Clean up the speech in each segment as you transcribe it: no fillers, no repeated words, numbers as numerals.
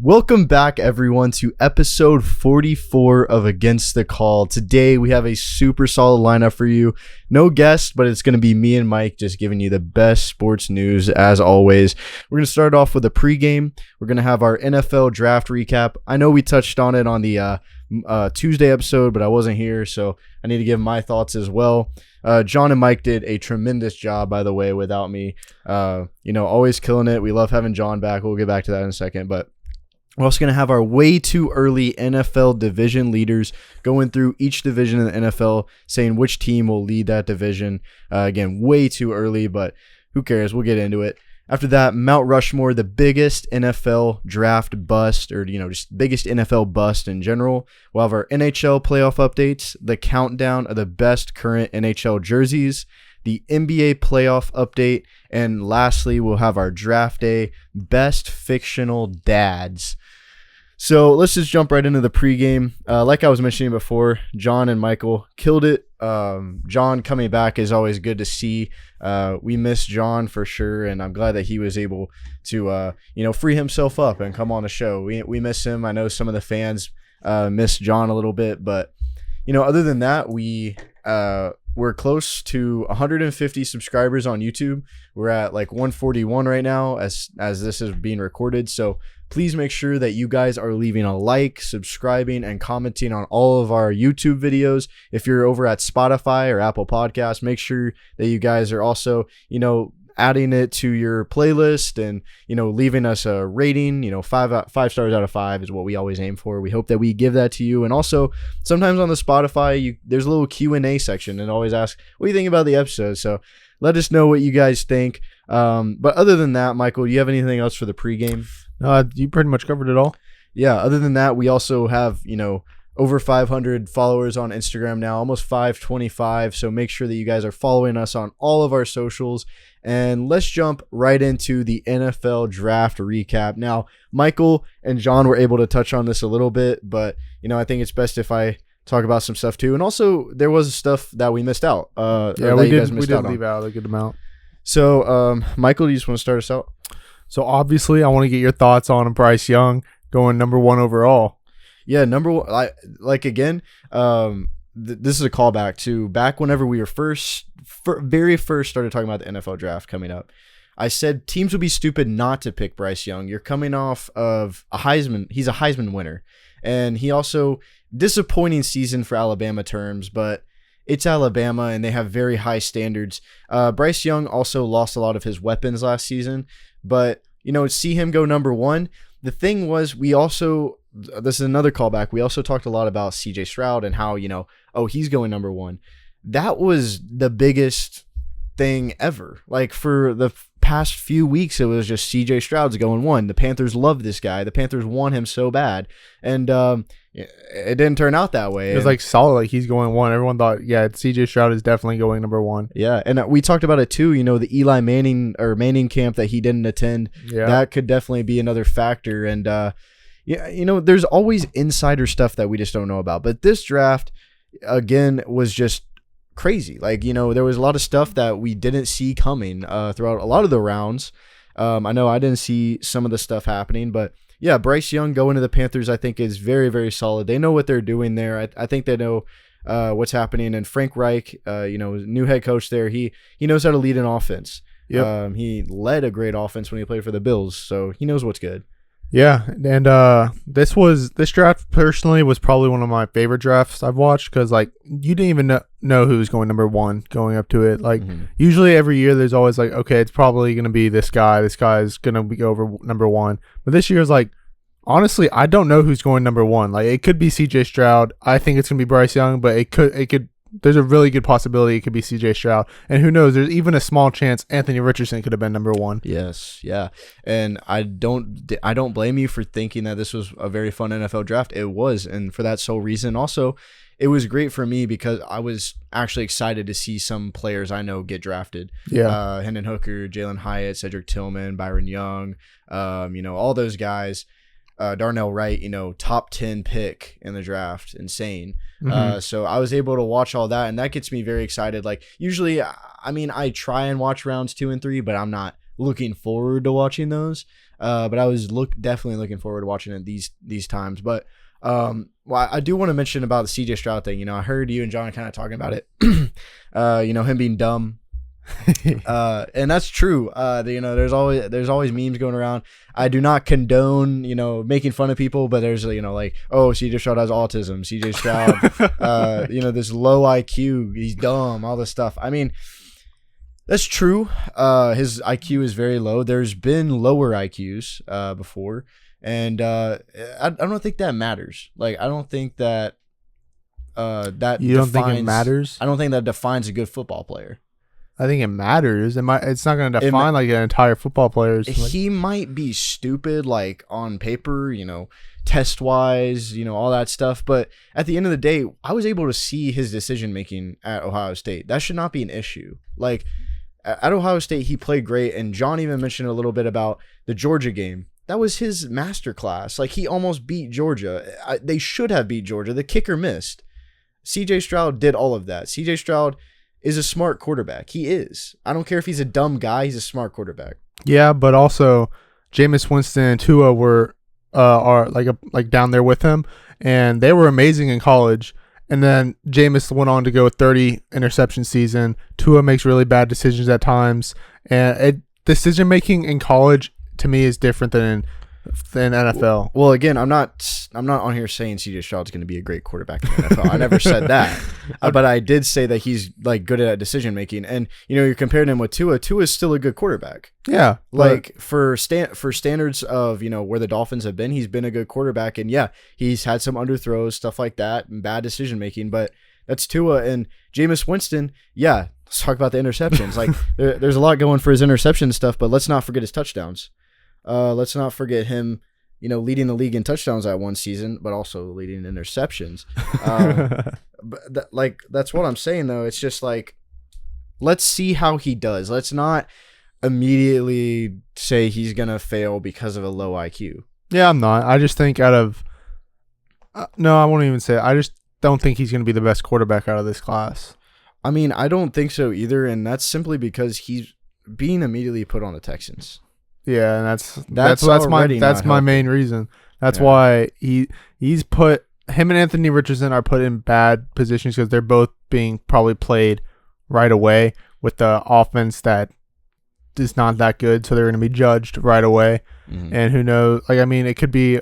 Welcome back, everyone, to episode 44 of Against the Call. Today, we have a super solid lineup for you. No guest, but it's going to be me and Mike just giving you the best sports news, as always. We're going to start off with a pregame. We're going to have our NFL draft recap. I know we touched on it on the Tuesday episode, but I wasn't here, so I need to give my thoughts as well. John and Mike did a tremendous job, by the way, without me. Always killing it. We love having John back. We'll get back to that in a second, but we're also going to have our way too early NFL division leaders going through each division in the NFL, saying which team will lead that division. Again, way too early, but who cares? We'll get into it. After that, Mount Rushmore, the biggest NFL draft bust, or just biggest NFL bust in general. We'll have our NHL playoff updates, the countdown of the best current NHL jerseys, the NBA playoff update, and lastly, we'll have our draft day best fictional dads. So let's just jump right into the pregame. Like I was mentioning before, John and Michael killed it. John coming back is always good to see. We miss John for sure, and I'm glad that he was able to, free himself up and come on the show. We miss him. I know some of the fans miss John a little bit, but other than that, we're close to 150 subscribers on YouTube. We're at like 141 right now as this is being recorded. So please make sure that you guys are leaving a like, subscribing, and commenting on all of our YouTube videos. If you're over at Spotify or Apple Podcasts, make sure that you guys are also, adding it to your playlist and, leaving us a rating. 5 stars out of 5 is what we always aim for. We hope that we give that to you. And also, sometimes on the Spotify, there's a little Q&A section and always ask, what do you think about the episode? So let us know what you guys think. But other than that, Michael, do you have anything else for the pregame? You pretty much covered it all. Yeah, other than that, we also have, over 500 followers on Instagram now, almost 525. So make sure that you guys are following us on all of our socials. And let's jump right into the NFL draft recap. Now, Michael and John were able to touch on this a little bit, but, I think it's best if I talk about some stuff too. And also, there was stuff that we missed out. We did leave out a good amount. So, Michael, do you just want to start us out? So, obviously, I want to get your thoughts on Bryce Young going number 1 overall. Yeah, number 1. This is a callback to back whenever we were very first started talking about the NFL draft coming up. I said teams would be stupid not to pick Bryce Young. You're coming off of a Heisman. He's a Heisman winner. And he also, disappointing season for Alabama terms, but it's Alabama and they have very high standards. Bryce Young also lost a lot of his weapons last season, but see him go number 1. The thing was, this is another callback. We also talked a lot about CJ Stroud and how, he's going number 1. That was the biggest thing ever. Like for the past few weeks, it was just CJ Stroud's going 1. The Panthers love this guy. The Panthers want him so bad. And it didn't turn out that way. It was like solid. Like he's going 1. Everyone thought, CJ Stroud is definitely going number 1. Yeah. And we talked about it too. The Eli Manning camp that he didn't attend. Yeah. That could definitely be another factor. And, there's always insider stuff that we just don't know about. But this draft, again, was just crazy. Like, there was a lot of stuff that we didn't see coming throughout a lot of the rounds. I know I didn't see some of the stuff happening, but yeah, Bryce Young going to the Panthers, I think, is very, very solid. They know what they're doing there. I think they know what's happening. And Frank Reich, new head coach there, he knows how to lead an offense. Yep. He led a great offense when he played for the Bills, so he knows what's good. Yeah, and this draft personally was probably one of my favorite drafts I've watched because you didn't even know who was going number 1 going up to it. Usually every year there's always okay, it's probably going to be this guy. This guy is going to be over number 1. But this year is honestly, I don't know who's going number 1. It could be CJ Stroud. I think it's going to be Bryce Young, but it could. There's a really good possibility it could be CJ Stroud. And who knows, there's even a small chance Anthony Richardson could have been number 1. Yes, yeah. And I don't blame you for thinking that this was a very fun NFL draft. It was, and for that sole reason. Also, it was great for me because I was actually excited to see some players I know get drafted. Yeah. Hendon Hooker, Jalen Hyatt, Cedric Tillman, Byron Young, all those guys. Darnell Wright, top 10 pick in the draft. Insane. Mm-hmm. So I was able to watch all that, and that gets me very excited. Usually, I try and watch rounds 2 and 3, but I'm not looking forward to watching those. But I was definitely looking forward to watching it these times. But well, I do want to mention about the CJ Stroud thing. You know, I heard you and John kind of talking about it. You know, him being dumb. And that's true. You know, there's always memes going around. I do not condone, you know, making fun of people, but there's, you know, like, oh, CJ Stroud has autism. CJ Stroud, you know, this low IQ, he's dumb, all this stuff. I mean, that's true. His IQ is very low. There's been lower IQs before, and I don't think that matters. Like, I don't think that that you don't think it matters? I don't think that defines a good football player. I think it matters. It's not going to define like an entire football player. He might be stupid, like on paper, you know, test wise, you know, all that stuff. But at the end of the day, I was able to see his decision making at Ohio State. That should not be an issue. Like at Ohio State, he played great. And John even mentioned a little bit about the Georgia game. That was his masterclass. Like, he almost beat Georgia. They should have beat Georgia. The kicker missed. CJ Stroud did all of that. CJ Stroud is a smart quarterback. He is. I don't care if he's a dumb guy. He's a smart quarterback. Yeah, but also Jameis Winston and Tua are like down there with him, and they were amazing in college. And then Jameis went on to go 30 interception season. Tua makes really bad decisions at times, and decision making in college to me is different than NFL. Well, again, I'm not on here saying CJ Stroud's going to be a great quarterback in the NFL. I never said that, but I did say that he's like good at decision making. And you know, you're comparing him with Tua. Tua is still a good quarterback. Yeah, like for standards of, you know, where the Dolphins have been, he's been a good quarterback. And yeah, he's had some underthrows, stuff like that, and bad decision making. But that's Tua. And Jameis Winston. Yeah, let's talk about the interceptions. Like there's a lot going for his interception stuff, but let's not forget his touchdowns. Let's not forget him, you know, leading the league in touchdowns that one season, but also leading in interceptions. But that's what I'm saying, though. It's just like, let's see how he does. Let's not immediately say he's going to fail because of a low IQ. Yeah, I'm not. I just think no, I won't even say it. I just don't think he's going to be the best quarterback out of this class. I mean, I don't think so either, and that's simply because he's being immediately put on the Texans. Yeah, and that's my main reason. That's why he's put him and Anthony Richardson are put in bad positions because they're both being probably played right away with the offense that is not that good, so they're going to be judged right away. Mm-hmm. And who knows? Like, I mean, it could be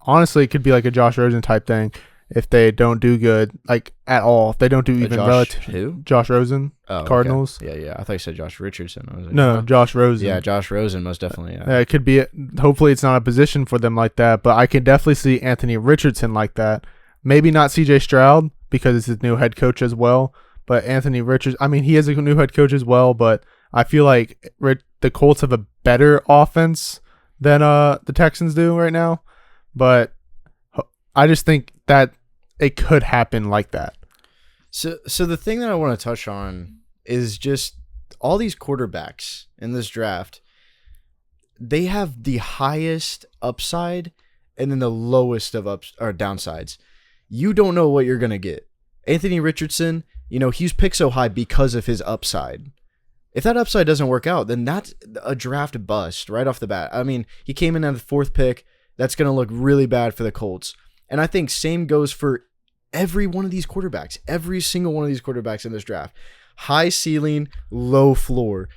like a Josh Rosen type thing. If they don't do good, like at all, if they don't do even relative, Josh Rosen, Cardinals. Okay. Yeah. I thought you said Josh Richardson. I was like, no, Josh Rosen. Yeah, Josh Rosen, most definitely. Yeah. It could be. Hopefully, it's not a position for them like that, but I can definitely see Anthony Richardson like that. Maybe not CJ Stroud because it's his new head coach as well. But Anthony Richardson, I mean, he is a new head coach as well. But I feel like the Colts have a better offense than the Texans do right now. But I just think that it could happen like that. So the thing that I want to touch on is just all these quarterbacks in this draft. They have the highest upside and then the lowest of downsides. You don't know what you're going to get. Anthony Richardson, you know, he's picked so high because of his upside. If that upside doesn't work out, then that's a draft bust right off the bat. I mean, he came in at the 4th pick. That's going to look really bad for the Colts. And I think same goes for every one of these quarterbacks, every single one of these quarterbacks in this draft. High ceiling, low floor.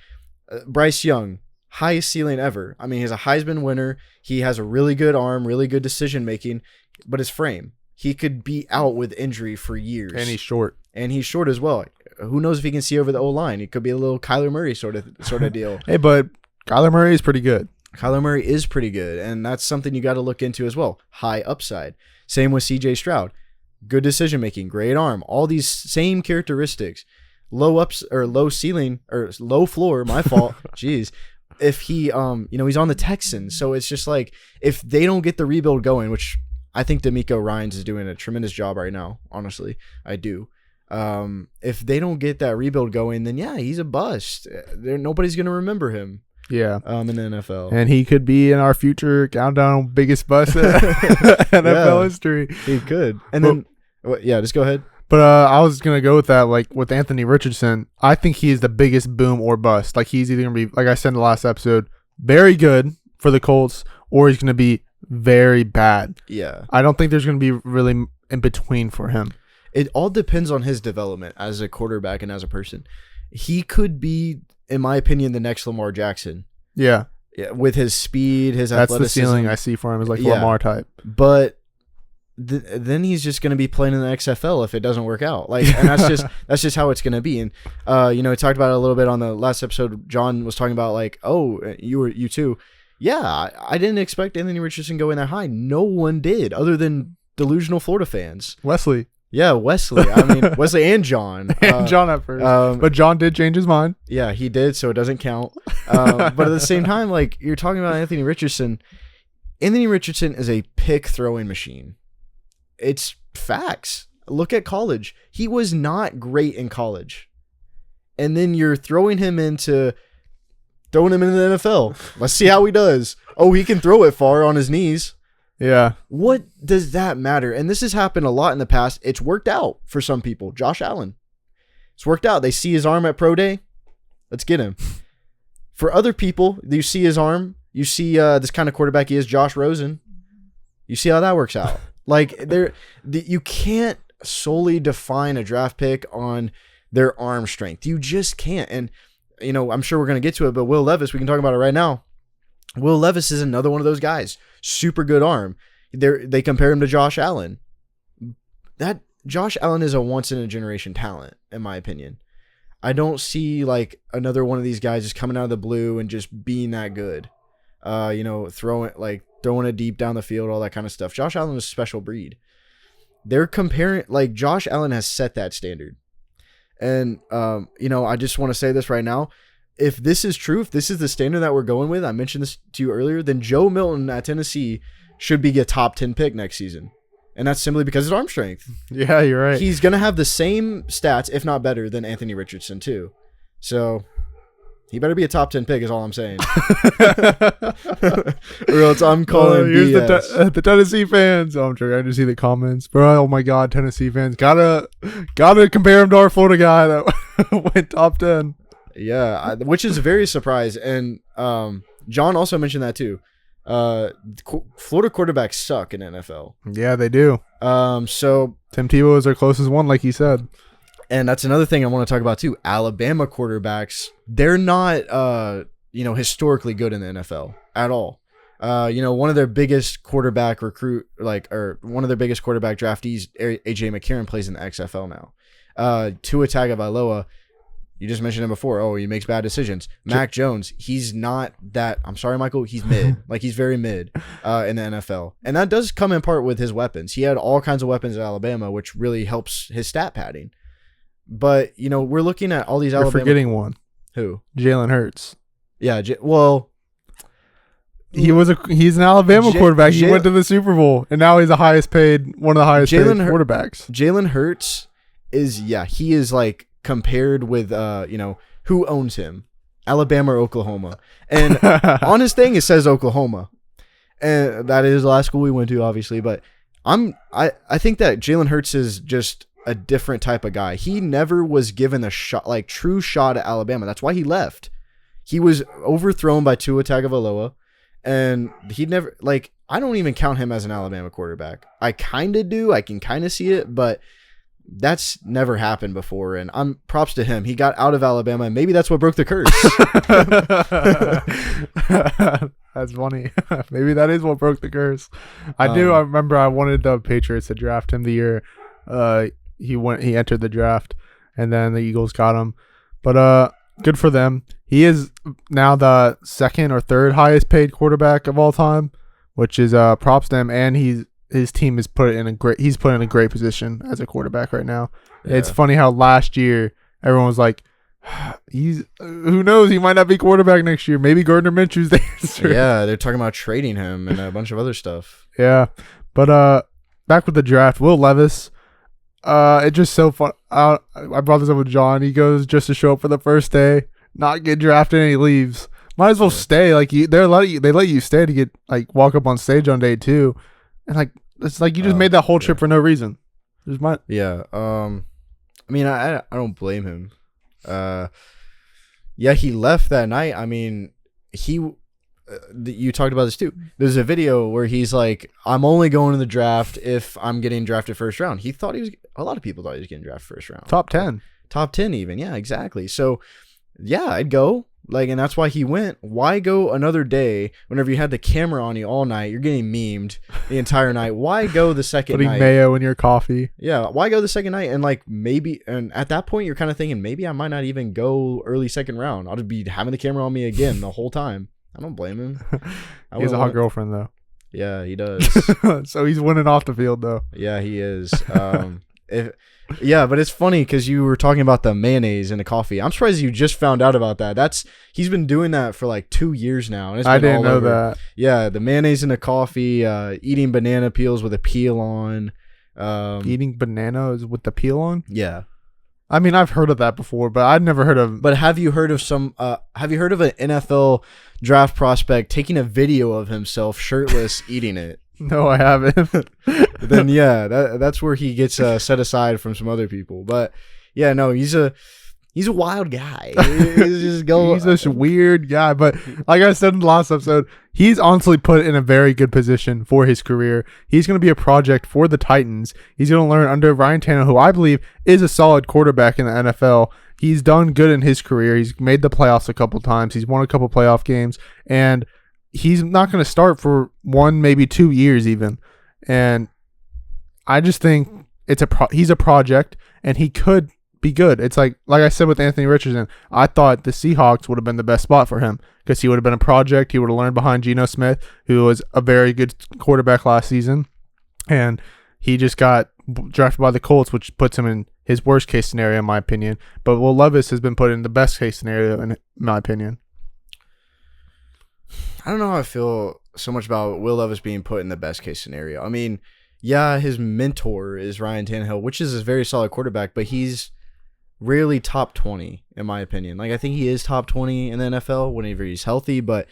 Bryce Young, highest ceiling ever. I mean, he's a Heisman winner. He has a really good arm, really good decision making, but his frame, he could be out with injury for years. And he's short. And he's short as well. Who knows if he can see over the O-line? It could be a little Kyler Murray sort of deal. Hey, but Kyler Murray is pretty good. Kyler Murray is pretty good, and that's something you got to look into as well. High upside. Same with CJ Stroud. Good decision making, great arm, all these same characteristics. Low ups or low ceiling or low floor, my fault. Jeez. If he he's on the Texans, so it's just like if they don't get the rebuild going, which I think DeMeco Ryans is doing a tremendous job right now, honestly. I do. If they don't get that rebuild going, then yeah, he's a bust. Nobody's going to remember him. Yeah. In the NFL. And he could be in our future countdown biggest bust in NFL history. He could. And just go ahead. But I was going to go with that, like with Anthony Richardson. I think he is the biggest boom or bust. Like he's either going to be, like I said in the last episode, very good for the Colts, or he's going to be very bad. Yeah. I don't think there's going to be really in between for him. It all depends on his development as a quarterback and as a person. He could be, in my opinion, the next Lamar Jackson. Yeah. With his speed, his athleticism. That's the ceiling I see for him, is like Lamar type. But then he's just going to be playing in the XFL if it doesn't work out. Like, and that's just how it's going to be. And we talked about it a little bit on the last episode. John was talking about like, oh, you too. Yeah, I didn't expect Anthony Richardson going that high. No one did, other than delusional Florida fans. Wesley. Yeah, Wesley. I mean, Wesley and John. And John at first. But John did change his mind. Yeah, he did, so it doesn't count. But at the same time, like, you're talking about Anthony Richardson. Anthony Richardson is a pick throwing machine. It's facts. Look at college. He was not great in college. And then you're throwing him into the NFL. Let's see how he does. Oh, he can throw it far on his knees. Yeah. What does that matter? And this has happened a lot in the past. It's worked out for some people. Josh Allen. It's worked out. They see his arm at pro day. Let's get him. For other people, you see his arm. You see this kind of quarterback he is, Josh Rosen. You see how that works out. Like, you can't solely define a draft pick on their arm strength. You just can't. And, I'm sure we're going to get to it, but Will Levis, we can talk about it right now. Will Levis is another one of those guys. Super good arm. They compare him to Josh Allen. That Josh Allen is a once-in-a-generation talent, in my opinion. I don't see, like, another one of these guys just coming out of the blue and just being that good. Throwing it deep down the field, all that kind of stuff. Josh Allen is a special breed. They're comparing, like, Josh Allen has set that standard. And, I just want to say this right now. If this is true, if this is the standard that we're going with, I mentioned this to you earlier, then Joe Milton at Tennessee should be a top 10 pick next season. And that's simply because of his arm strength. Yeah, you're right. He's going to have the same stats, if not better, than Anthony Richardson, too. So he better be a top 10 pick is all I'm saying. Or else I'm calling here's BS. the Tennessee fans. Oh, I'm joking. I just see the comments. Bro, oh my God, Tennessee fans. Gotta compare him to our Florida guy that went top 10. Yeah, which is very surprised. And John also mentioned that too. Florida quarterbacks suck in NFL. Yeah, they do. So Tim Tebow is our closest one, like he said. And that's another thing I want to talk about too. Alabama quarterbacks, they're not historically good in the NFL at all. One of their biggest quarterback one of their biggest quarterback draftees, AJ McCarron, plays in the XFL now. Tua Tagovailoa, you just mentioned him before. Oh, he makes bad decisions. Mac Jones, he's not that. I'm sorry, Michael. He's mid. Like, he's very mid in the NFL. And that does come in part with his weapons. He had all kinds of weapons at Alabama, which really helps his stat padding. But, we're looking at all these You're Alabama. forgetting one. Who? Jalen Hurts. Yeah. He's an Alabama quarterback. He went to the Super Bowl, and now he's one of the highest paid quarterbacks. Jalen Hurts he is like compared with, who owns him? Alabama or Oklahoma? And on his thing, it says Oklahoma. And that is the last school we went to, obviously. But I think that Jalen Hurts is just a different type of guy. He never was given a shot, like true shot at Alabama. That's why he left. He was overthrown by Tua Tagovailoa. And he never, like, I don't even count him as an Alabama quarterback. I kind of do. I can kind of see it, but that's never happened before. And I'm props to him. He got out of Alabama, and maybe that's what broke the curse. That's funny. Maybe that is what broke the curse. I remember I wanted the Patriots to draft him the year he entered the draft, and then the Eagles got him. But good for them. He is now the second or third highest paid quarterback of all time, which is props to him. And his team is put in a great position as a quarterback right now. Yeah. It's funny how last year everyone was like, who knows, he might not be quarterback next year. Maybe Gardner Minshew's the answer. Yeah, they're talking about trading him and a bunch of other stuff. Yeah, but back with the draft, Will Levis. It's just so fun. I brought this up with John. He goes just to show up for the first day, not get drafted, and he leaves. Might as well stay. Like, they let you stay to get, like, walk up on stage on day 2, and like it's like you just made that whole trip for no reason. Yeah. I mean, I don't blame him. Yeah, he left that night. I mean, you talked about this too. There's a video where he's like, I'm only going to the draft if I'm getting drafted first round. A lot of people thought he was getting drafted first round. Top 10. Top 10 even. Yeah, exactly. So, yeah, I'd go. Like, and that's why he went. Why go another day whenever you had the camera on you all night? You're getting memed the entire night. Why go the second night? Putting mayo in your coffee. Yeah, why go the second night? And like maybe, and at that point, you're kind of thinking maybe I might not even go early second round. I'll just be having the camera on me again the whole time. I don't blame him. He has a hot girlfriend though. Yeah, he does. So he's winning off the field though. Yeah, he is. Yeah, but it's funny because you were talking about the mayonnaise in the coffee. I'm surprised you just found out about that. He's been doing that for like 2 years now. And I didn't know that. Yeah, the mayonnaise in the coffee, eating banana peels with a peel on. Eating bananas with the peel on? Yeah. I mean, I've heard of that before, but I'd never heard of. But have you heard of an NFL draft prospect taking a video of himself shirtless eating it? No, I haven't. Then yeah, that's where he gets set aside from some other people. But yeah, no, he's a wild guy. He's this weird guy. But like I said in the last episode, he's honestly put in a very good position for his career. He's going to be a project for the Titans. He's going to learn under Ryan Tannehill, who I believe is a solid quarterback in the NFL. He's done good in his career. He's made the playoffs a couple times. He's won a couple playoff games, and he's not going to start for 1, maybe 2 years even. And I just think he's a project, and he could be good. It's like I said with Anthony Richardson, I thought the Seahawks would have been the best spot for him because he would have been a project. He would have learned behind Geno Smith, who was a very good quarterback last season, and he just got drafted by the Colts, which puts him in his worst case scenario, in my opinion. But Will Levis has been put in the best case scenario, in my opinion. I don't know how I feel so much about Will Levis being put in the best case scenario. I mean, yeah, his mentor is Ryan Tannehill, which is a very solid quarterback, but he's rarely top 20, in my opinion. Like, I think he is top 20 in the NFL whenever he's healthy, but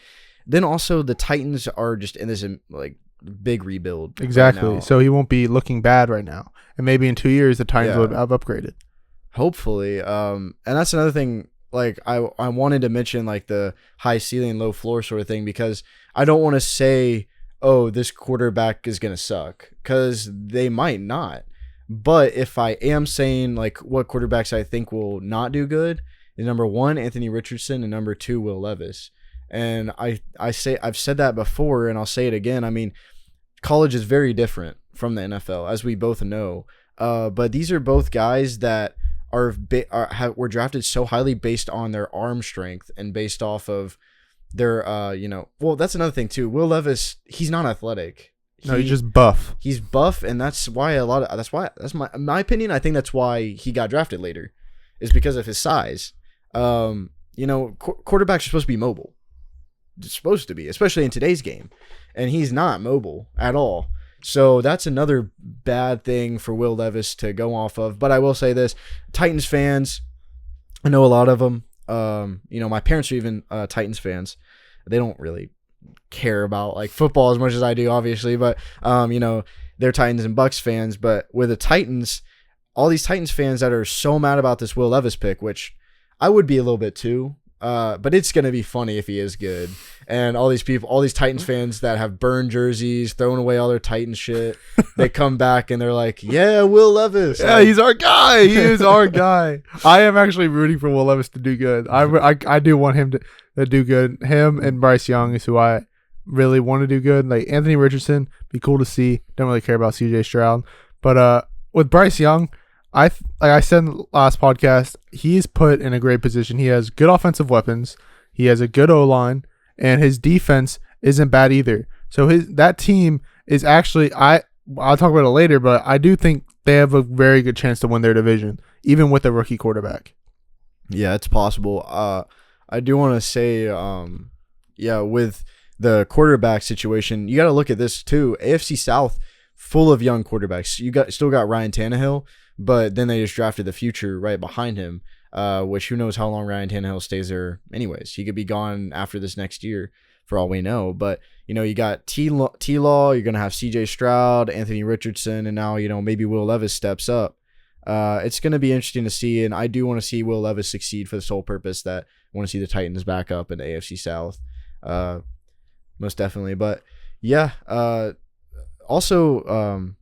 then also the Titans are just in this like big rebuild. Exactly. Right, so he won't be looking bad right now. And maybe in 2 years, the Titans would have upgraded. Hopefully. And that's another thing. Like, I wanted to mention like the high ceiling, low floor sort of thing, because I don't want to say, oh, this quarterback is going to suck, because they might not. But if I am saying like what quarterbacks I think will not do good, is number 1, Anthony Richardson, and number 2, Will Levis. And I've said that before, and I'll say it again. I mean, college is very different from the NFL, as we both know. But these are both guys that were drafted so highly based on their arm strength and based off of their well, that's another thing too. Will Levis, he's not athletic. He's just buff. He's buff, and that's why that's my opinion. I think that's why he got drafted later, is because of his size. Quarterbacks are supposed to be mobile. It's supposed to be, especially in today's game, and he's not mobile at all. So that's another bad thing for Will Levis to go off of. But I will say this, Titans fans, I know a lot of them. My parents are even Titans fans. They don't really care about like football as much as I do, obviously. But, they're Titans and Bucks fans. But with the Titans, all these Titans fans that are so mad about this Will Levis pick, which I would be a little bit too. But it's going to be funny if he is good. And all these Titans fans that have burned jerseys, throwing away all their Titans shit, they come back and they're like, yeah, Will Levis. Yeah, he's our guy. He is our guy. I am actually rooting for Will Levis to do good. I do want him to do good. Him and Bryce Young is who I really want to do good. Like Anthony Richardson, be cool to see. Don't really care about CJ Stroud. But with Bryce Young, like I said in the last podcast, he's put in a great position. He has good offensive weapons. He has a good O-line, and his defense isn't bad either. So that team is actually, I'll talk about it later, but I do think they have a very good chance to win their division, even with a rookie quarterback. Yeah, it's possible. I do want to say, with the quarterback situation, you got to look at this too. AFC South, full of young quarterbacks. Still got Ryan Tannehill, but then they just drafted the future right behind him, which who knows how long Ryan Tannehill stays there anyways. He could be gone after this next year for all we know. But, you got T-Law, you're going to have CJ Stroud, Anthony Richardson, and now, maybe Will Levis steps up. It's going to be interesting to see, and I do want to see Will Levis succeed for the sole purpose that I want to see the Titans back up in the AFC South. most definitely. But yeah, also,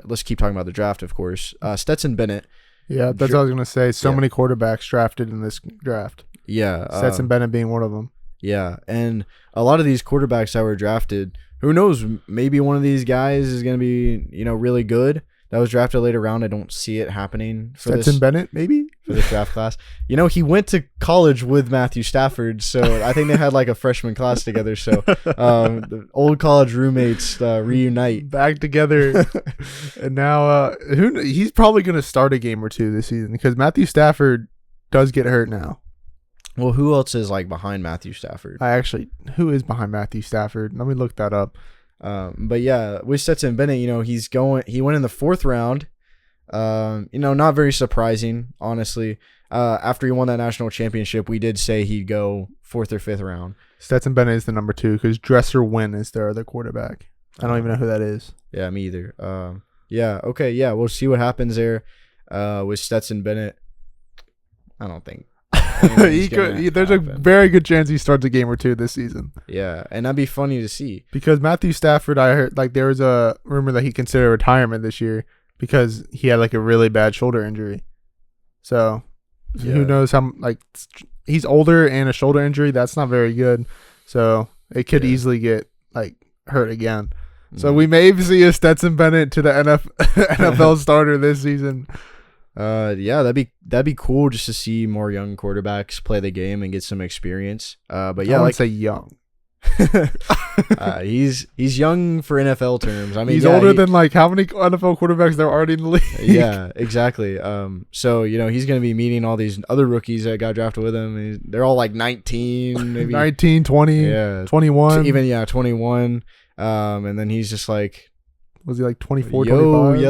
let's keep talking about the draft, of course. Stetson Bennett. Yeah, that's what I was gonna say. So many quarterbacks drafted in this draft. Yeah, Stetson Bennett being one of them. Yeah, and a lot of these quarterbacks that were drafted, who knows? Maybe one of these guys is going to be, really good. That was drafted later round. I don't see it happening for Stetson Bennett, maybe for this draft class. He went to college with Matthew Stafford, so I think they had like a freshman class together. So the old college roommates reunite back together, and now he's probably going to start a game or two this season because Matthew Stafford does get hurt now. Well, who else is like behind Matthew Stafford? Who is behind Matthew Stafford? Let me look that up. But yeah, with Stetson Bennett, he went in the 4th round. Not very surprising, honestly. After he won that national championship, we did say he'd go 4th or 5th round. Stetson Bennett is the number 2 because Dresser Wynn is their other quarterback. I don't even know who that is. Yeah, me either. Yeah, okay, yeah, we'll see what happens there with Stetson Bennett. I don't think. There's a very good chance he starts a game or two this season. Yeah, and that'd be funny to see. Because Matthew Stafford, I heard there was a rumor that he considered retirement this year because he had like a really bad shoulder injury. So who knows how he's older and a shoulder injury, that's not very good. So it could easily get hurt again. So we may see a Stetson Bennett to the NFL starter this season. Yeah, that'd be cool just to see more young quarterbacks play the game and get some experience. But yeah, I would say young. He's young for NFL terms. I mean, he's older than how many NFL quarterbacks there are already in the league. Yeah, exactly. So he's gonna be meeting all these other rookies that got drafted with him. They're all 19, maybe 19, 20, 21, even 21. And then he's just was he 24, 25?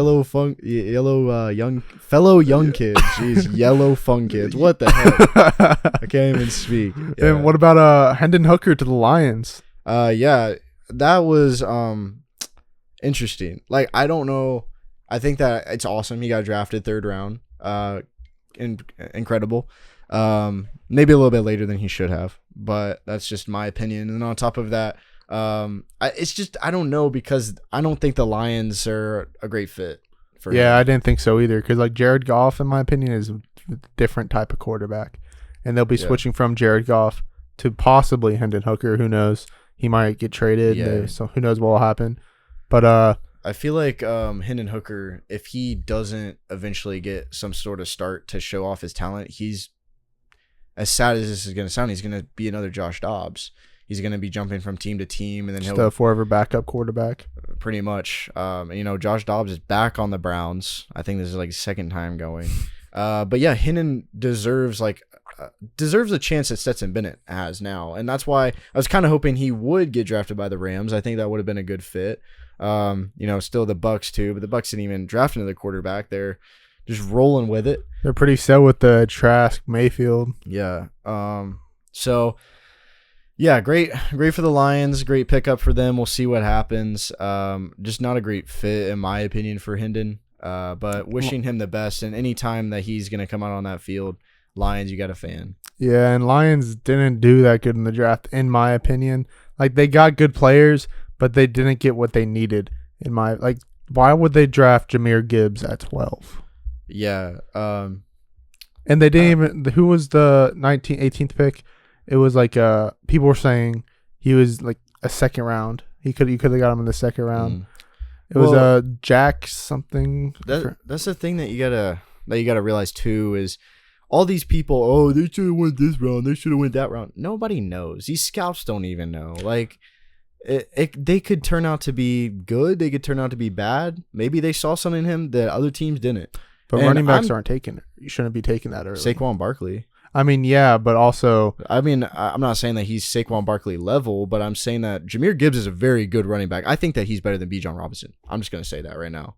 Young kids. Jeez, yellow fun kids. What the heck? I can't even speak. Yeah. And what about Hendon Hooker to the Lions? Yeah, that was interesting. I don't know. I think that it's awesome. He got drafted 3rd round. Incredible. Maybe a little bit later than he should have, but that's just my opinion. And on top of that, it's just I don't know because I don't think the Lions are a great fit for him. I didn't think so either because Jared Goff, in my opinion, is a different type of quarterback, and they'll be switching from Jared Goff to possibly Hendon Hooker. Who knows? He might get traded, so who knows what will happen. But I feel like Hendon Hooker, if he doesn't eventually get some sort of start to show off his talent, he's as sad as this is going to sound, he's going to be another Josh Dobbs. He's going to be jumping from team to team, and then he'll a forever backup quarterback. Pretty much. Josh Dobbs is back on the Browns. I think this is his 2nd time going. But yeah, Hendon deserves a chance that Stetson Bennett has now, and that's why I was kind of hoping he would get drafted by the Rams. I think that would have been a good fit. Still the Bucs too, but the Bucs didn't even draft another quarterback. They're just rolling with it. They're pretty set with the Trask Mayfield. Yeah. So. Yeah, great for the Lions. Great pickup for them. We'll see what happens. Just not a great fit, in my opinion, for Hendon. But wishing him the best. And any time that he's going to come out on that field, Lions, you got a fan. Yeah, and Lions didn't do that good in the draft, in my opinion. They got good players, but they didn't get what they needed. Why would they draft Jahmyr Gibbs at 12? Yeah. And they didn't even. Who was the 18th pick? It was people were saying he was a 2nd round. You could have got him in the 2nd round. It was Jack something. That's the thing that you gotta realize too is all these people. Oh, they should have went this round. They should have went that round. Nobody knows. These scouts don't even know. They could turn out to be good. They could turn out to be bad. Maybe they saw something in him that other teams didn't. But running backs aren't taking it. You shouldn't be taking that early. Saquon Barkley. I mean, yeah, but also... I mean, I'm not saying that he's Saquon Barkley level, but I'm saying that Jahmyr Gibbs is a very good running back. I think that he's better than Bijan Robinson. I'm just going to say that right now.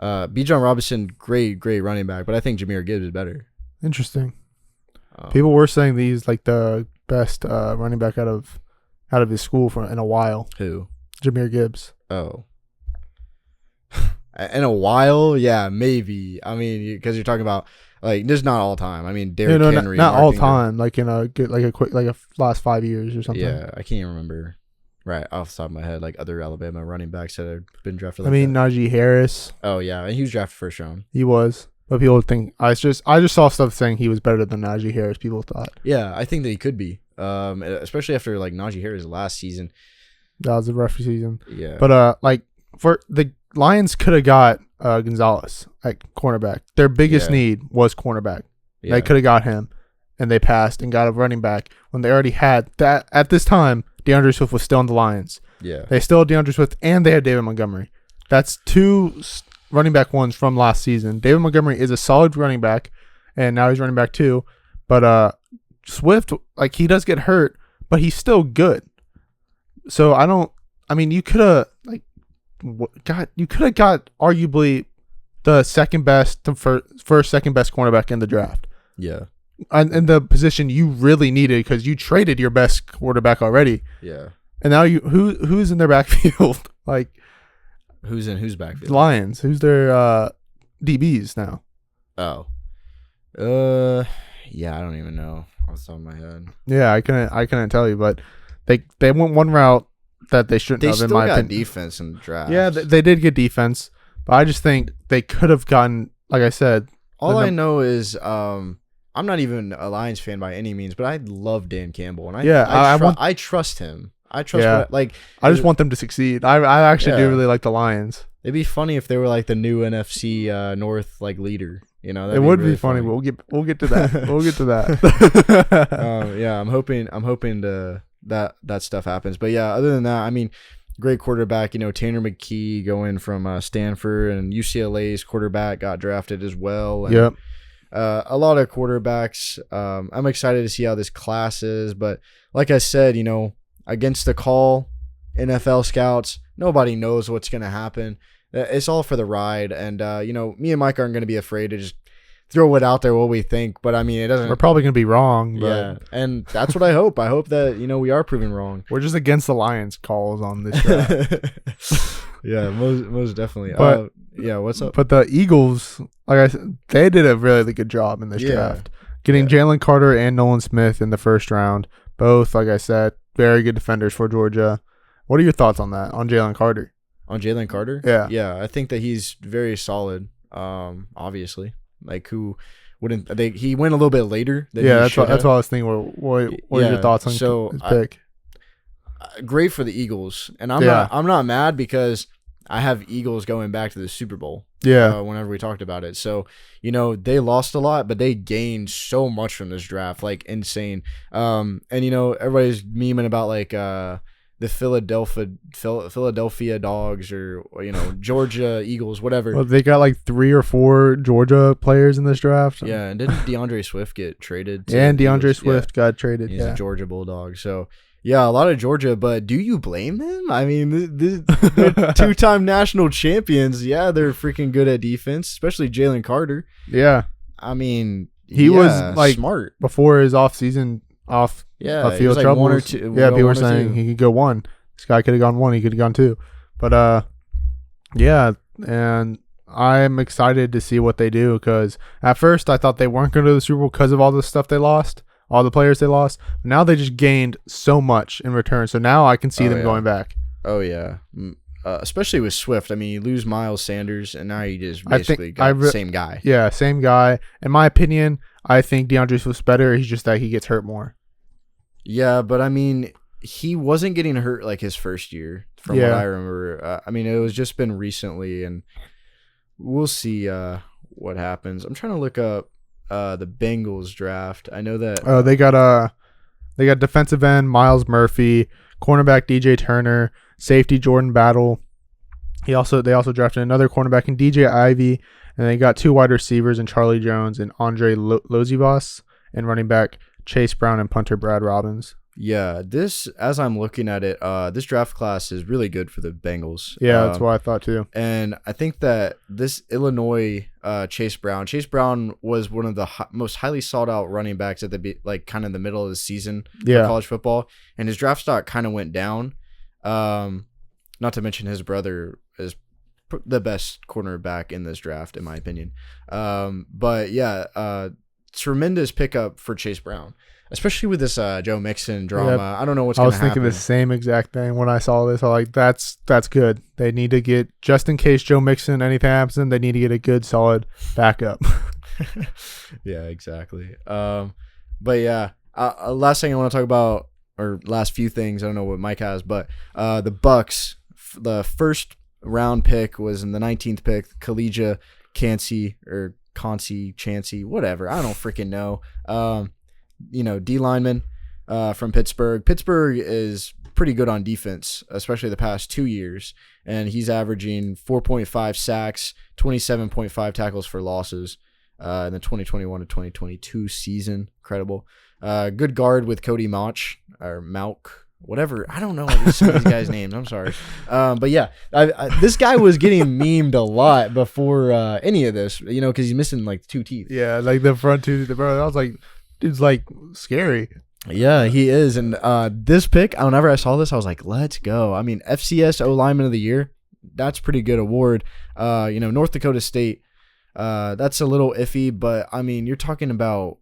Bijan Robinson, great running back, but I think Jahmyr Gibbs is better. Interesting. People were saying he's the best running back out of his school in a while. Who? Jahmyr Gibbs. Oh. In a while, yeah, maybe. I mean, because you're talking about Like, just not all time. I mean, Yeah, Derrick no, Henry. not all Mark Ingram. time. Like in a good, like a quick, like a last 5 years or something. Yeah, I can't even remember right off the top of my head, like other Alabama running backs that have been drafted. I Like mean, that. Najee Harris. Oh yeah, and he was drafted first round. He was, but people think I just saw stuff saying he was better than Najee Harris. People thought Yeah, I think that he could be. Especially after like Najee Harris last season. that was a rough season. Yeah, But like for the Lions could have got Gonzalez at cornerback. Their biggest Yeah. need was cornerback. yeah, They could have got him, and they passed and got a running back when they already had that. At this time, DeAndre Swift was still on the Lions. yeah, They still had DeAndre Swift, and they had David Montgomery. That's two running back ones from last season. David Montgomery is a solid running back, and now he's running back too. But Swift, like, he does get hurt, but he's still good. So I mean, you could have got arguably the second best, second best cornerback in the draft. yeah, And the position you really needed because you traded your best quarterback already. yeah. And now who's in their backfield? Like, Who's in whose backfield? Lions. Who's their DBs now? Oh, yeah, I don't even know off the top of my head. Yeah, I couldn't tell you, but they went one route that they shouldn't They have. still In my got opinion, defense in the draft. yeah, they did get defense, but I just think they could have gotten, like I said, All I know is I'm not even a Lions fan by any means, but I love Dan Campbell, and I trust him. I trust I just want them to succeed. I actually do Yeah. really like the Lions. It'd be funny if they were like the new NFC North like leader. You know, It would really be funny, but we'll get to that. We'll get to that. Yeah, I'm hoping that stuff happens. But yeah, other than that, I mean, great quarterback. You know, Tanner McKee going from Stanford, and UCLA's quarterback got drafted as well. And, Yep. a lot of quarterbacks. I'm excited to see how this class is, but like I said, you know, against the call, NFL scouts, nobody knows what's going to happen. It's all for the ride, and you know, me and Mike aren't going to be afraid to just throw it out there what we think. But I mean, it doesn't. We're probably gonna be wrong, but Yeah, and that's what I hope. I hope that, you know, we are proven wrong. we're just against the Lions calls on this draft. Yeah, most definitely. But- yeah, what's up? But the Eagles, like I said, they did a really good job in this Yeah. draft, getting Jalen Carter and Nolan Smith in the first round. Both, like I said, very good defenders for Georgia. What are your thoughts on that? On Jalen Carter? On Jalen Carter? Yeah. Yeah, I think that he's very solid. Obviously. Like, who wouldn't he went a little bit later than Yeah, he that's should what have. I was thinking. What are Yeah, your thoughts on so his pick? Great for the Eagles. And I'm not mad because I have Eagles going back to the Super Bowl. Yeah. Whenever we talked about it. So, you know, they lost a lot, but they gained so much from this draft, like insane. And you know, everybody's memeing about like the Philadelphia Dogs, or you know, Georgia Eagles, whatever. Well, they got like 3 or 4 Georgia players in this draft. Yeah, and didn't DeAndre Swift get traded? And the DeAndre Eagles? Swift got traded. He's Yeah. a Georgia Bulldog. So, yeah, a lot of Georgia, but do you blame them? I mean, they're two-time national champions. Yeah, they're freaking good at defense, especially Jalen Carter. Yeah. I mean, He was, like, smart. Before his off-season Yeah, field like troubles. one or two. Yeah, people were one or saying two. he could go 1. This guy could have gone 1. He could have gone 2. But yeah, and I'm excited to see what they do because at first I thought they weren't going to the Super Bowl because of all the stuff they lost, all the players they lost. Now they just gained so much in return. So now I can see them going back. Oh yeah, especially with Swift. I mean, you lose Miles Sanders, and now you just I think basically got the same guy. Yeah, same guy. In my opinion, I think DeAndre Swift's better. He's just that he gets hurt more. Yeah, but I mean, he wasn't getting hurt like his first year, from what I remember. I mean, it was just been recently, and we'll see what happens. I'm trying to look up the Bengals draft. I know that they got defensive end Miles Murphy, cornerback DJ Turner, safety Jordan Battle. They also drafted another cornerback in DJ Ivy, and they got 2 wide receivers in Charlie Jones and Andre Lozibas, and running back Chase Brown and punter Brad Robbins. Yeah, as I'm looking at it, this draft class is really good for the Bengals. Yeah, that's what I thought too. And I think that this Illinois Chase Brown was one of the most highly sought out running backs at the kind of the middle of the season for college football, and his draft stock kind of went down. Not to mention his brother is the best cornerback in this draft, in my opinion. But yeah, tremendous pickup for Chase Brown, especially with this Joe Mixon drama. Yep. I don't know what's going to happen. I was thinking the same exact thing when I saw this. I'm like, that's good. They need to get, just in case Joe Mixon, anything happens, they need to get a good, solid backup. Yeah, exactly. But yeah, last thing I want to talk about, or last few things, I don't know what Mike has, but the Bucks, the first round pick was in the 19th pick, Khalija Chancey, whatever. I don't freaking know. D lineman from Pittsburgh. Pittsburgh is pretty good on defense, especially the past 2 years, and he's averaging 4.5 sacks, 27.5 tackles for losses in the 2021 to 2022 season. Incredible. Good guard with Cody Mauch, or Mauk, whatever. I don't know some of these guys' names. I'm sorry. But yeah, this guy was getting memed a lot before any of this, because he's missing like 2 teeth. Yeah, like the front tooth. Bro, I was like, dude's like scary. Yeah, he is. And this pick, whenever I saw this, I was like, let's go. I mean, FCS O Lineman of the Year, that's a pretty good award. North Dakota State, that's a little iffy, but I mean, you're talking about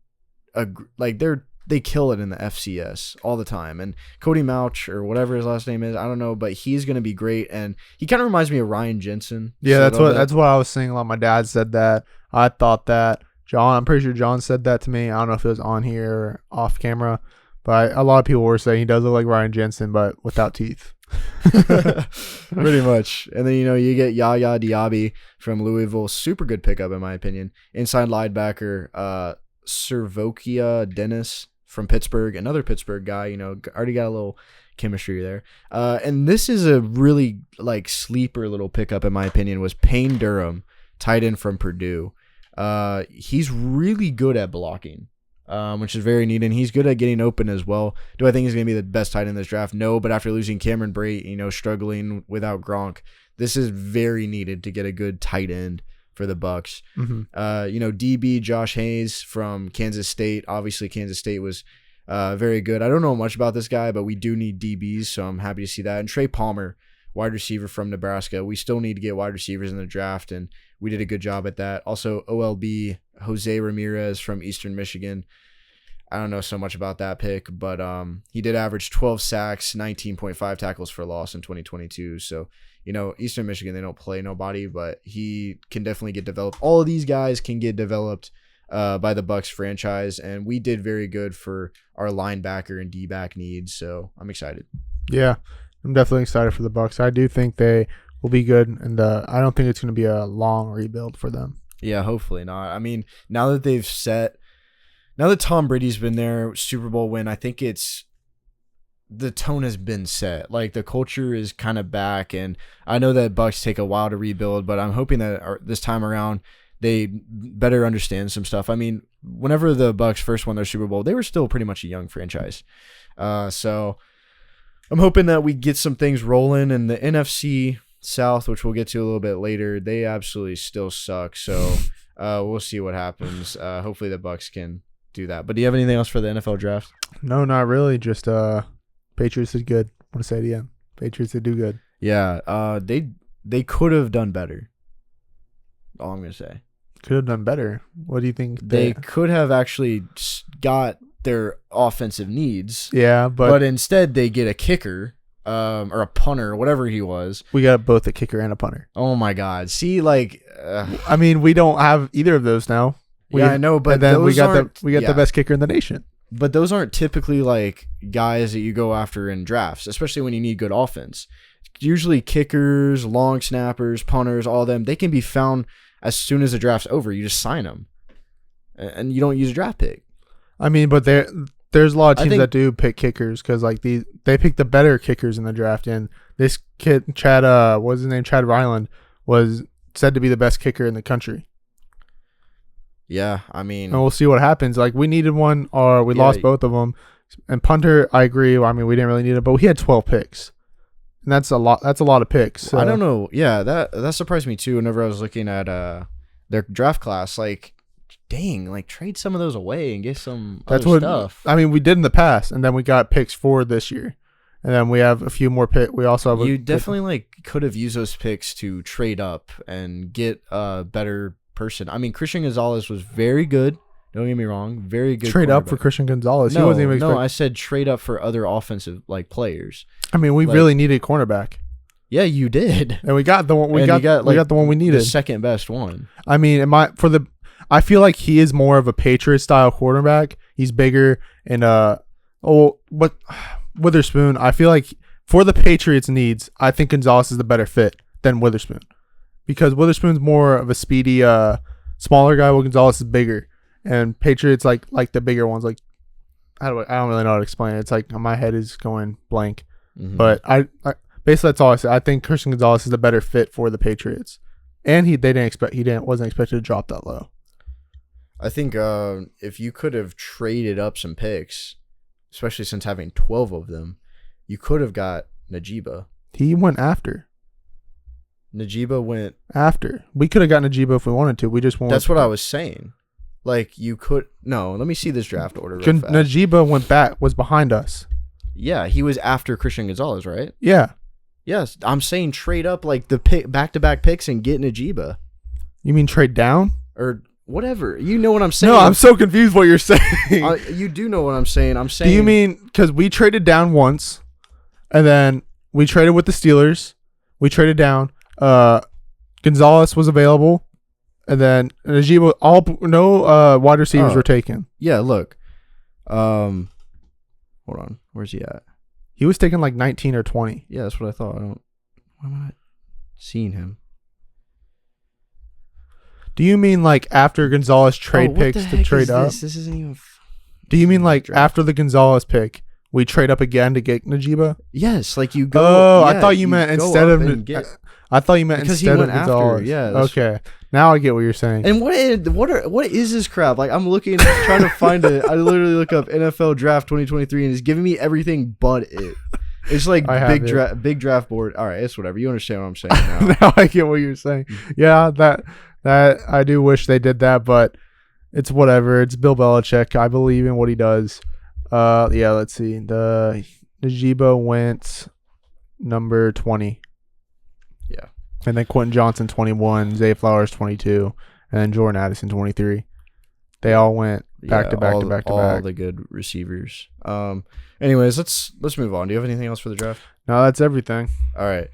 they kill it in the FCS all the time. And Cody Mauch, or whatever his last name is, I don't know, but he's going to be great. And he kind of reminds me of Ryan Jensen. Yeah, that's what I was saying a lot. My dad said that. I thought that. I'm pretty sure John said that to me. I don't know if it was on here or off camera, but a lot of people were saying he does look like Ryan Jensen, but without teeth. Pretty much. And then, you get Yaya Diaby from Louisville. Super good pickup, in my opinion. Inside linebacker, Servokia Dennis from Pittsburgh. Another Pittsburgh guy, already got a little chemistry there. And this is a really, sleeper little pickup, in my opinion, was Payne Durham, tight end from Purdue. He's really good at blocking, which is very neat, and he's good at getting open as well. Do I think he's going to be the best tight end in this draft? No, but after losing Cameron Brate, struggling without Gronk, this is very needed to get a good tight end for the Bucks. Mm-hmm. DB Josh Hayes from Kansas State. Obviously, Kansas State was very good. I don't know much about this guy, but we do need DBs, so I'm happy to see that. And Trey Palmer, wide receiver from Nebraska. We still need to get wide receivers in the draft, and we did a good job at that. Also, OLB, Jose Ramirez from Eastern Michigan. I don't know so much about that pick, but he did average 12 sacks, 19.5 tackles for loss in 2022. So, Eastern Michigan, they don't play nobody, but he can definitely get developed. All of these guys can get developed by the Bucks franchise, and we did very good for our linebacker and D-back needs, so I'm excited. Yeah, I'm definitely excited for the Bucks. I do think they will be good, and I don't think it's going to be a long rebuild for them. Yeah, hopefully not. I mean, now that Tom Brady's been there, Super Bowl win, I think the tone has been set. The culture is kind of back, and I know that Bucks take a while to rebuild, but I'm hoping that this time around they better understand some stuff. I mean, whenever the Bucks first won their Super Bowl, they were still pretty much a young franchise. So I'm hoping that we get some things rolling, and the NFC South, which we'll get to a little bit later, they absolutely still suck. So we'll see what happens. Hopefully the Bucks can do that. But do you have anything else for the NFL draft? No, not really. Just Patriots did good. I want to say it again. Patriots did do good. Yeah, they could have done better. All I'm gonna say. Could have done better. What do you think? They could have actually got their offensive needs. Yeah, but instead they get a kicker, or a punter, whatever he was. We got both a kicker and a punter. Oh my God! See, I mean, we don't have either of those now. I know, but then we got the best kicker in the nation. But those aren't typically guys that you go after in drafts, especially when you need good offense. Usually kickers, long snappers, punters, all of them, they can be found as soon as the draft's over. You just sign them, and you don't use a draft pick. I mean, but there's a lot of teams that do pick kickers because they pick the better kickers in the draft. And this kid, Chad Ryland, was said to be the best kicker in the country. Yeah, I mean, and we'll see what happens. We needed one, or we lost both of them. And punter, I agree. I mean, we didn't really need it, but we had 12 picks, and that's a lot. That's a lot of picks. So. I don't know. Yeah, that surprised me too. Whenever I was looking at their draft class, dang, trade some of those away and get some other stuff. I mean, we did in the past, and then we got picks for this year, And then we have a few more picks. We also have you definitely could have used those picks to trade up and get a better person. I mean, Christian Gonzalez was very good. Don't get me wrong, very good. Trade up for Christian Gonzalez. No, he wasn't even no, I said trade up for other offensive players. I mean, we really needed cornerback. Yeah, you did, and we got the one. We got the one we needed. The second best one. I mean, I feel like he is more of a Patriot style quarterback. He's bigger and Witherspoon. I feel like for the Patriots' needs, I think Gonzalez is the better fit than Witherspoon, because Witherspoon's more of a speedy, smaller guy, while Gonzalez is bigger. And Patriots like the bigger ones. Like I don't really know how to explain it. It's like my head is going blank. Mm-hmm. But I basically that's all I said. I think Christian Gonzalez is the better fit for the Patriots, and he wasn't expected to drop that low. I think if you could have traded up some picks, especially since having 12 of them, you could have got Najiba. He went after. Najiba went after. We could have gotten Najiba if we wanted to. We just wanted. That's what I was saying. Like you could let me see this draft order. Real fast. Najiba was behind us. Yeah, he was after Christian Gonzalez, right? Yeah. Yes, I'm saying trade up like the back-to-back picks and get Najiba. You mean trade down or whatever? You know what I'm saying? No, I'm so confused what you're saying. You do know what I'm saying. I'm saying. Do you mean because we traded down once, and then we traded with the Steelers? We traded down. Gonzalez was available. And then Najiba, wide receivers were taken. Yeah, look. Hold on. Where's he at? He was taken like 19 or 20. Yeah, that's what I thought. Why am I not seeing him? Do you mean like after Gonzalez trade picks to trade up? This isn't even. Do you mean like after the Gonzalez pick, we trade up again to get Najiba? Yes, like you go. Oh, yeah, I thought you meant instead of. I thought you meant because instead he went of Gonzalez. After. Yeah. Okay. Now I get what you're saying. And what is this crap? Like I'm looking, trying to find it. I literally look up NFL Draft 2023, and it's giving me everything but it. It's like big draft board. All right, it's whatever. You understand what I'm saying now? Now I get what you're saying. Yeah, that I do wish they did that, but it's whatever. It's Bill Belichick. I believe in what he does. Yeah. Let's see. The Najiba went number 20. Yeah. And then Quentin Johnson 21, Zay Flowers 22, and then Jordan Addison 23. They all went back to back. All the good receivers. Anyways, let's move on. Do you have anything else for the draft? No, that's everything. All right.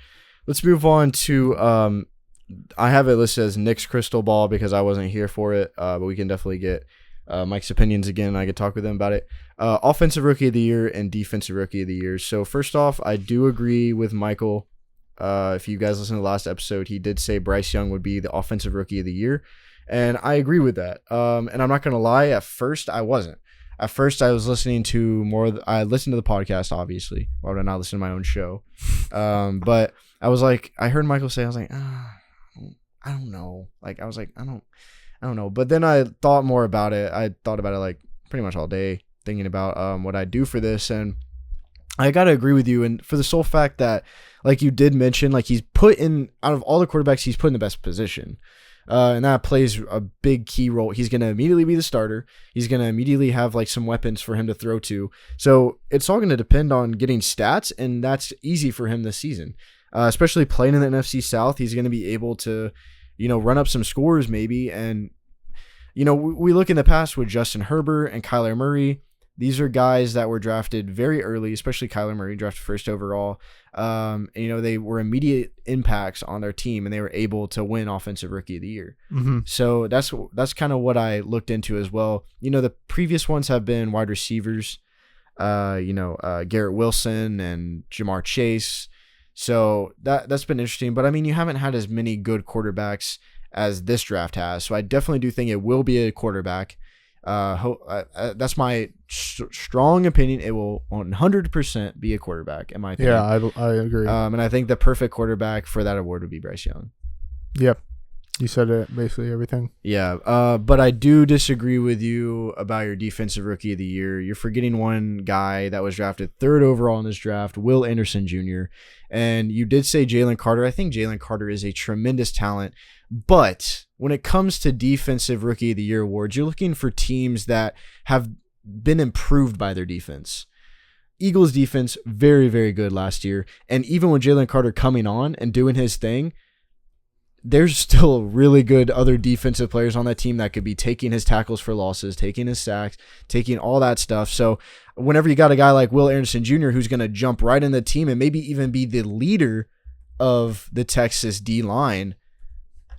Let's move on to I have it listed as Nick's crystal ball because I wasn't here for it, but we can definitely get Mike's opinions again. I could talk with him about it. Offensive Rookie of the Year and Defensive Rookie of the Year. So first off, I do agree with Michael. If you guys listened to the last episode, he did say Bryce Young would be the Offensive Rookie of the Year, and I agree with that. And I'm not going to lie, at first I wasn't. At first I was listening to I listened to the podcast, obviously. Why would I not listen to my own show? But I was like, I heard Michael say, I was like, I don't know. Like, I was like, I don't know. But then I thought more about it. I thought about it like pretty much all day, thinking about what I do for this, and I got to agree with you. And for the sole fact that, like you did mention, like he's put in, out of all the quarterbacks, he's put in the best position. And that plays a big key role. He's going to immediately be the starter. He's going to immediately have like some weapons for him to throw to. So it's all going to depend on getting stats, and that's easy for him this season. Especially playing in the NFC South, he's going to be able to, run up some scores maybe. And, we look in the past with Justin Herbert and Kyler Murray. These are guys that were drafted very early, especially Kyler Murray, drafted first overall. They were immediate impacts on their team, and they were able to win Offensive Rookie of the Year. Mm-hmm. So that's kind of what I looked into as well. The previous ones have been wide receivers, Garrett Wilson and Jamar Chase. So that's been interesting. But I mean, you haven't had as many good quarterbacks as this draft has. So I definitely do think it will be a quarterback. That's my strong opinion. It will 100% be a quarterback, in my opinion. Yeah, I agree. And I think the perfect quarterback for that award would be Bryce Young. Yep. You said it, basically everything. Yeah, but I do disagree with you about your Defensive Rookie of the Year. You're forgetting one guy that was drafted 3rd overall in this draft, Will Anderson Jr. And you did say Jalen Carter. I think Jalen Carter is a tremendous talent. But when it comes to Defensive Rookie of the Year awards, you're looking for teams that have been improved by their defense. Eagles defense, very, very good last year. And even with Jalen Carter coming on and doing his thing, there's still really good other defensive players on that team that could be taking his tackles for losses, taking his sacks, taking all that stuff. So whenever you got a guy like Will Anderson Jr. who's going to jump right in the team and maybe even be the leader of the Texas D-line,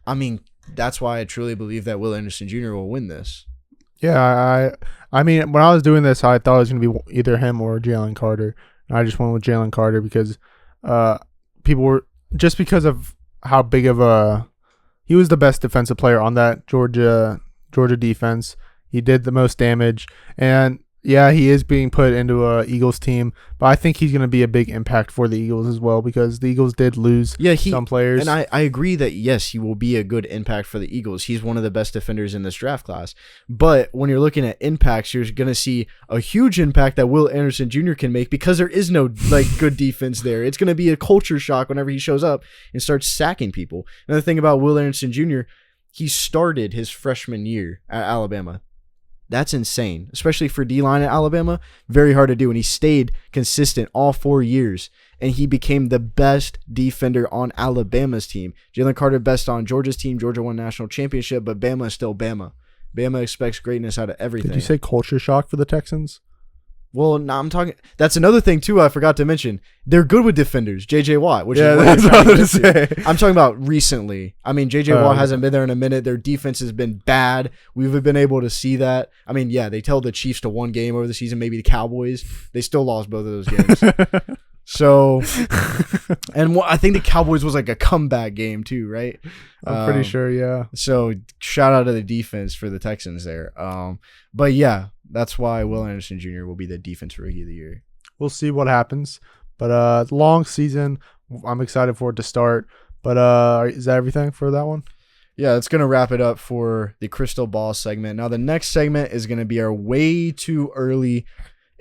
I mean, that's why I truly believe that Will Anderson Jr. will win this. Yeah, I mean, when I was doing this, I thought it was going to be either him or Jalen Carter. And I just went with Jalen Carter because people were – just because of how big of a – he was the best defensive player on that Georgia defense. He did the most damage. And, yeah, he is being put into a Eagles team, but I think he's going to be a big impact for the Eagles as well because the Eagles did lose some players. And I agree that, yes, he will be a good impact for the Eagles. He's one of the best defenders in this draft class. But when you're looking at impacts, you're going to see a huge impact that Will Anderson Jr. can make because there is no good defense there. It's going to be a culture shock whenever he shows up and starts sacking people. Another thing about Will Anderson Jr., he started his freshman year at Alabama. That's insane, especially for D-line at Alabama. Very hard to do, and he stayed consistent all 4 years, and he became the best defender on Alabama's team. Jalen Carter best on Georgia's team. Georgia won national championship, but Bama is still Bama. Bama expects greatness out of everything. Did you say culture shock for the Texans? Well, no, I'm talking. That's another thing too. I forgot to mention. They're good with defenders. J.J. Watt, which is what that's what I was to say. I'm talking about recently. I mean, J.J. Watt hasn't been there in a minute. Their defense has been bad. We've been able to see that. I mean, yeah, they held the Chiefs to one game over the season. Maybe the Cowboys. They still lost both of those games. So, and I think the Cowboys was like a comeback game too, right? I'm pretty sure, yeah. So shout out to the defense for the Texans there. But yeah, that's why Will Anderson Jr. will be the defense rookie of the year. We'll see what happens. But long season. I'm excited for it to start. But is that everything for that one? Yeah, it's going to wrap it up for the Crystal Ball segment. Now, the next segment is going to be our way too early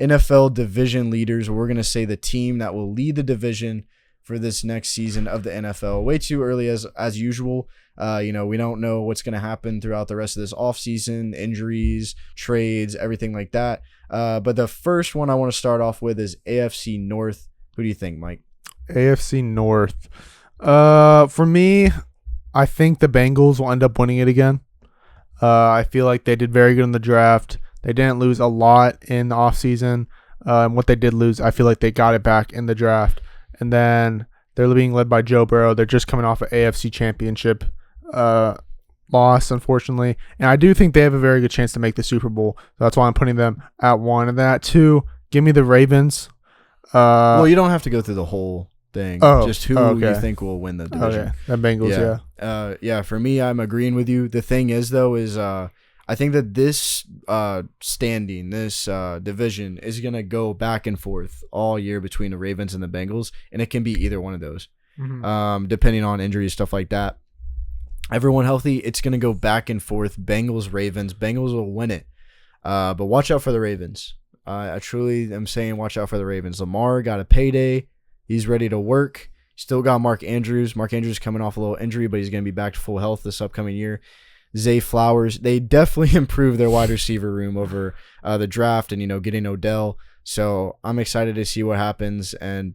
NFL division leaders. We're going to say the team that will lead the division for this next season of the NFL. Way too early as usual. We don't know what's going to happen throughout the rest of this offseason, injuries, trades, everything like that. But the first one I want to start off with is AFC North. Who do you think, Mike? AFC North. For me, I think the Bengals will end up winning it again. I feel like they did very good in the draft. They didn't lose a lot in the offseason. And what they did lose, I feel like they got it back in the draft. And then they're being led by Joe Burrow. They're just coming off an AFC championship loss, unfortunately. And I do think they have a very good chance to make the Super Bowl. So that's why I'm putting them at 1. And then at 2, give me the Ravens. Well, you don't have to go through the whole thing. Just who you think will win the division. Okay. The Bengals, yeah. For me, I'm agreeing with you. The thing is, though, is I think that this division is going to go back and forth all year between the Ravens and the Bengals, and it can be either one of those, depending on injuries, stuff like that. Everyone healthy, it's going to go back and forth. Bengals, Ravens. Bengals will win it. But watch out for the Ravens. I truly am saying watch out for the Ravens. Lamar got a payday. He's ready to work. Still got Mark Andrews. Mark Andrews coming off a little injury, but he's going to be back to full health this upcoming year. Zay Flowers. They definitely improved their wide receiver room over the draft and, getting Odell. So I'm excited to see what happens. And,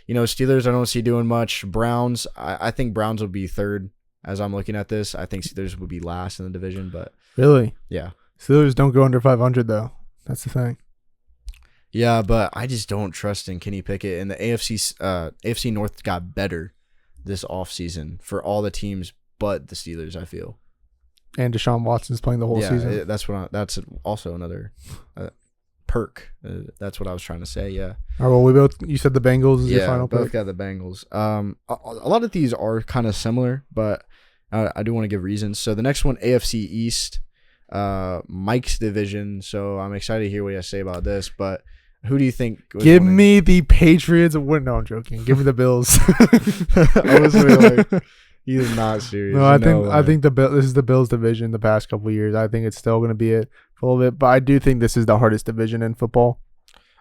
Steelers I don't see doing much. Browns, I think Browns will be third as I'm looking at this. I think Steelers would be last in the division, but. Really? Yeah. Steelers don't go under 500, though. That's the thing. Yeah, but I just don't trust in Kenny Pickett. And the AFC North got better this offseason for all the teams but the Steelers, I feel. And Deshaun Watson's playing the whole season. That's also another perk. That's what I was trying to say. Yeah. All right. Well, you said the Bengals is your final pick. Yeah, both got the Bengals. A lot of these are kind of similar, but I do want to give reasons. So the next one, AFC East, Mike's division. So I'm excited to hear what you have to say about this. But who do you think? Give me the Patriots. No, I'm joking. Give me the Bills. I was really like. He's not serious. No, I think this is the Bills division the past couple of years. I think it's still going to be it for a little bit, but I do think this is the hardest division in football.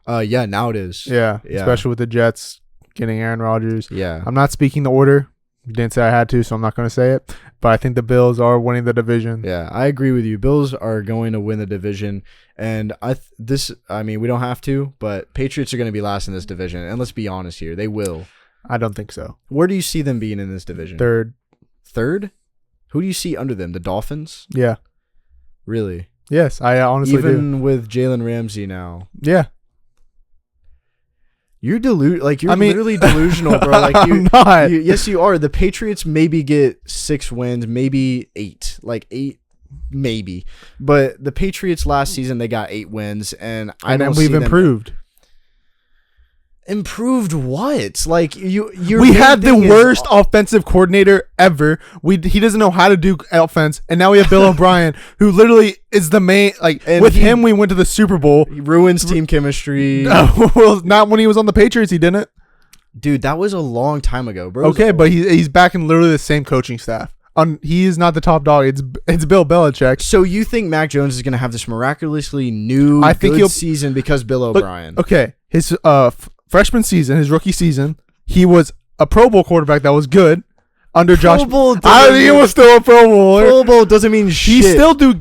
Yeah, now it is. Yeah, especially with the Jets getting Aaron Rodgers. Yeah. I'm not speaking the order, You didn't say I had to, so I'm not going to say it. But I think the Bills are winning the division. Yeah, I agree with you. Bills are going to win the division, and we don't have to, but Patriots are going to be last in this division. And let's be honest here, they will. I don't think so. Where do you see them being in this division? Third? Who do you see under them? The Dolphins? Yeah. Really? Yes, I honestly do. Even with Jalen Ramsey now. Yeah. You're literally delusional, bro. Like I'm not. Yes, you are. The Patriots maybe get 6 wins, maybe 8. Like 8, maybe. But the Patriots last season, they got 8 wins, and we've improved. Improved what? Like we had the worst offensive coordinator ever. He doesn't know how to do offense, and now we have Bill O'Brien, who literally is the main. Like with him, we went to the Super Bowl. He ruins team chemistry. Well, not when he was on the Patriots. He didn't. Dude, that was a long time ago, bro. Okay, but he's back in literally the same coaching staff. He is not the top dog. It's Bill Belichick. So you think Mac Jones is going to have this miraculously good season because Bill O'Brien? Okay, his freshman season, his rookie season, he was a Pro Bowl quarterback that was good under Josh. He was still a Pro Bowler. Pro Bowl doesn't mean shit.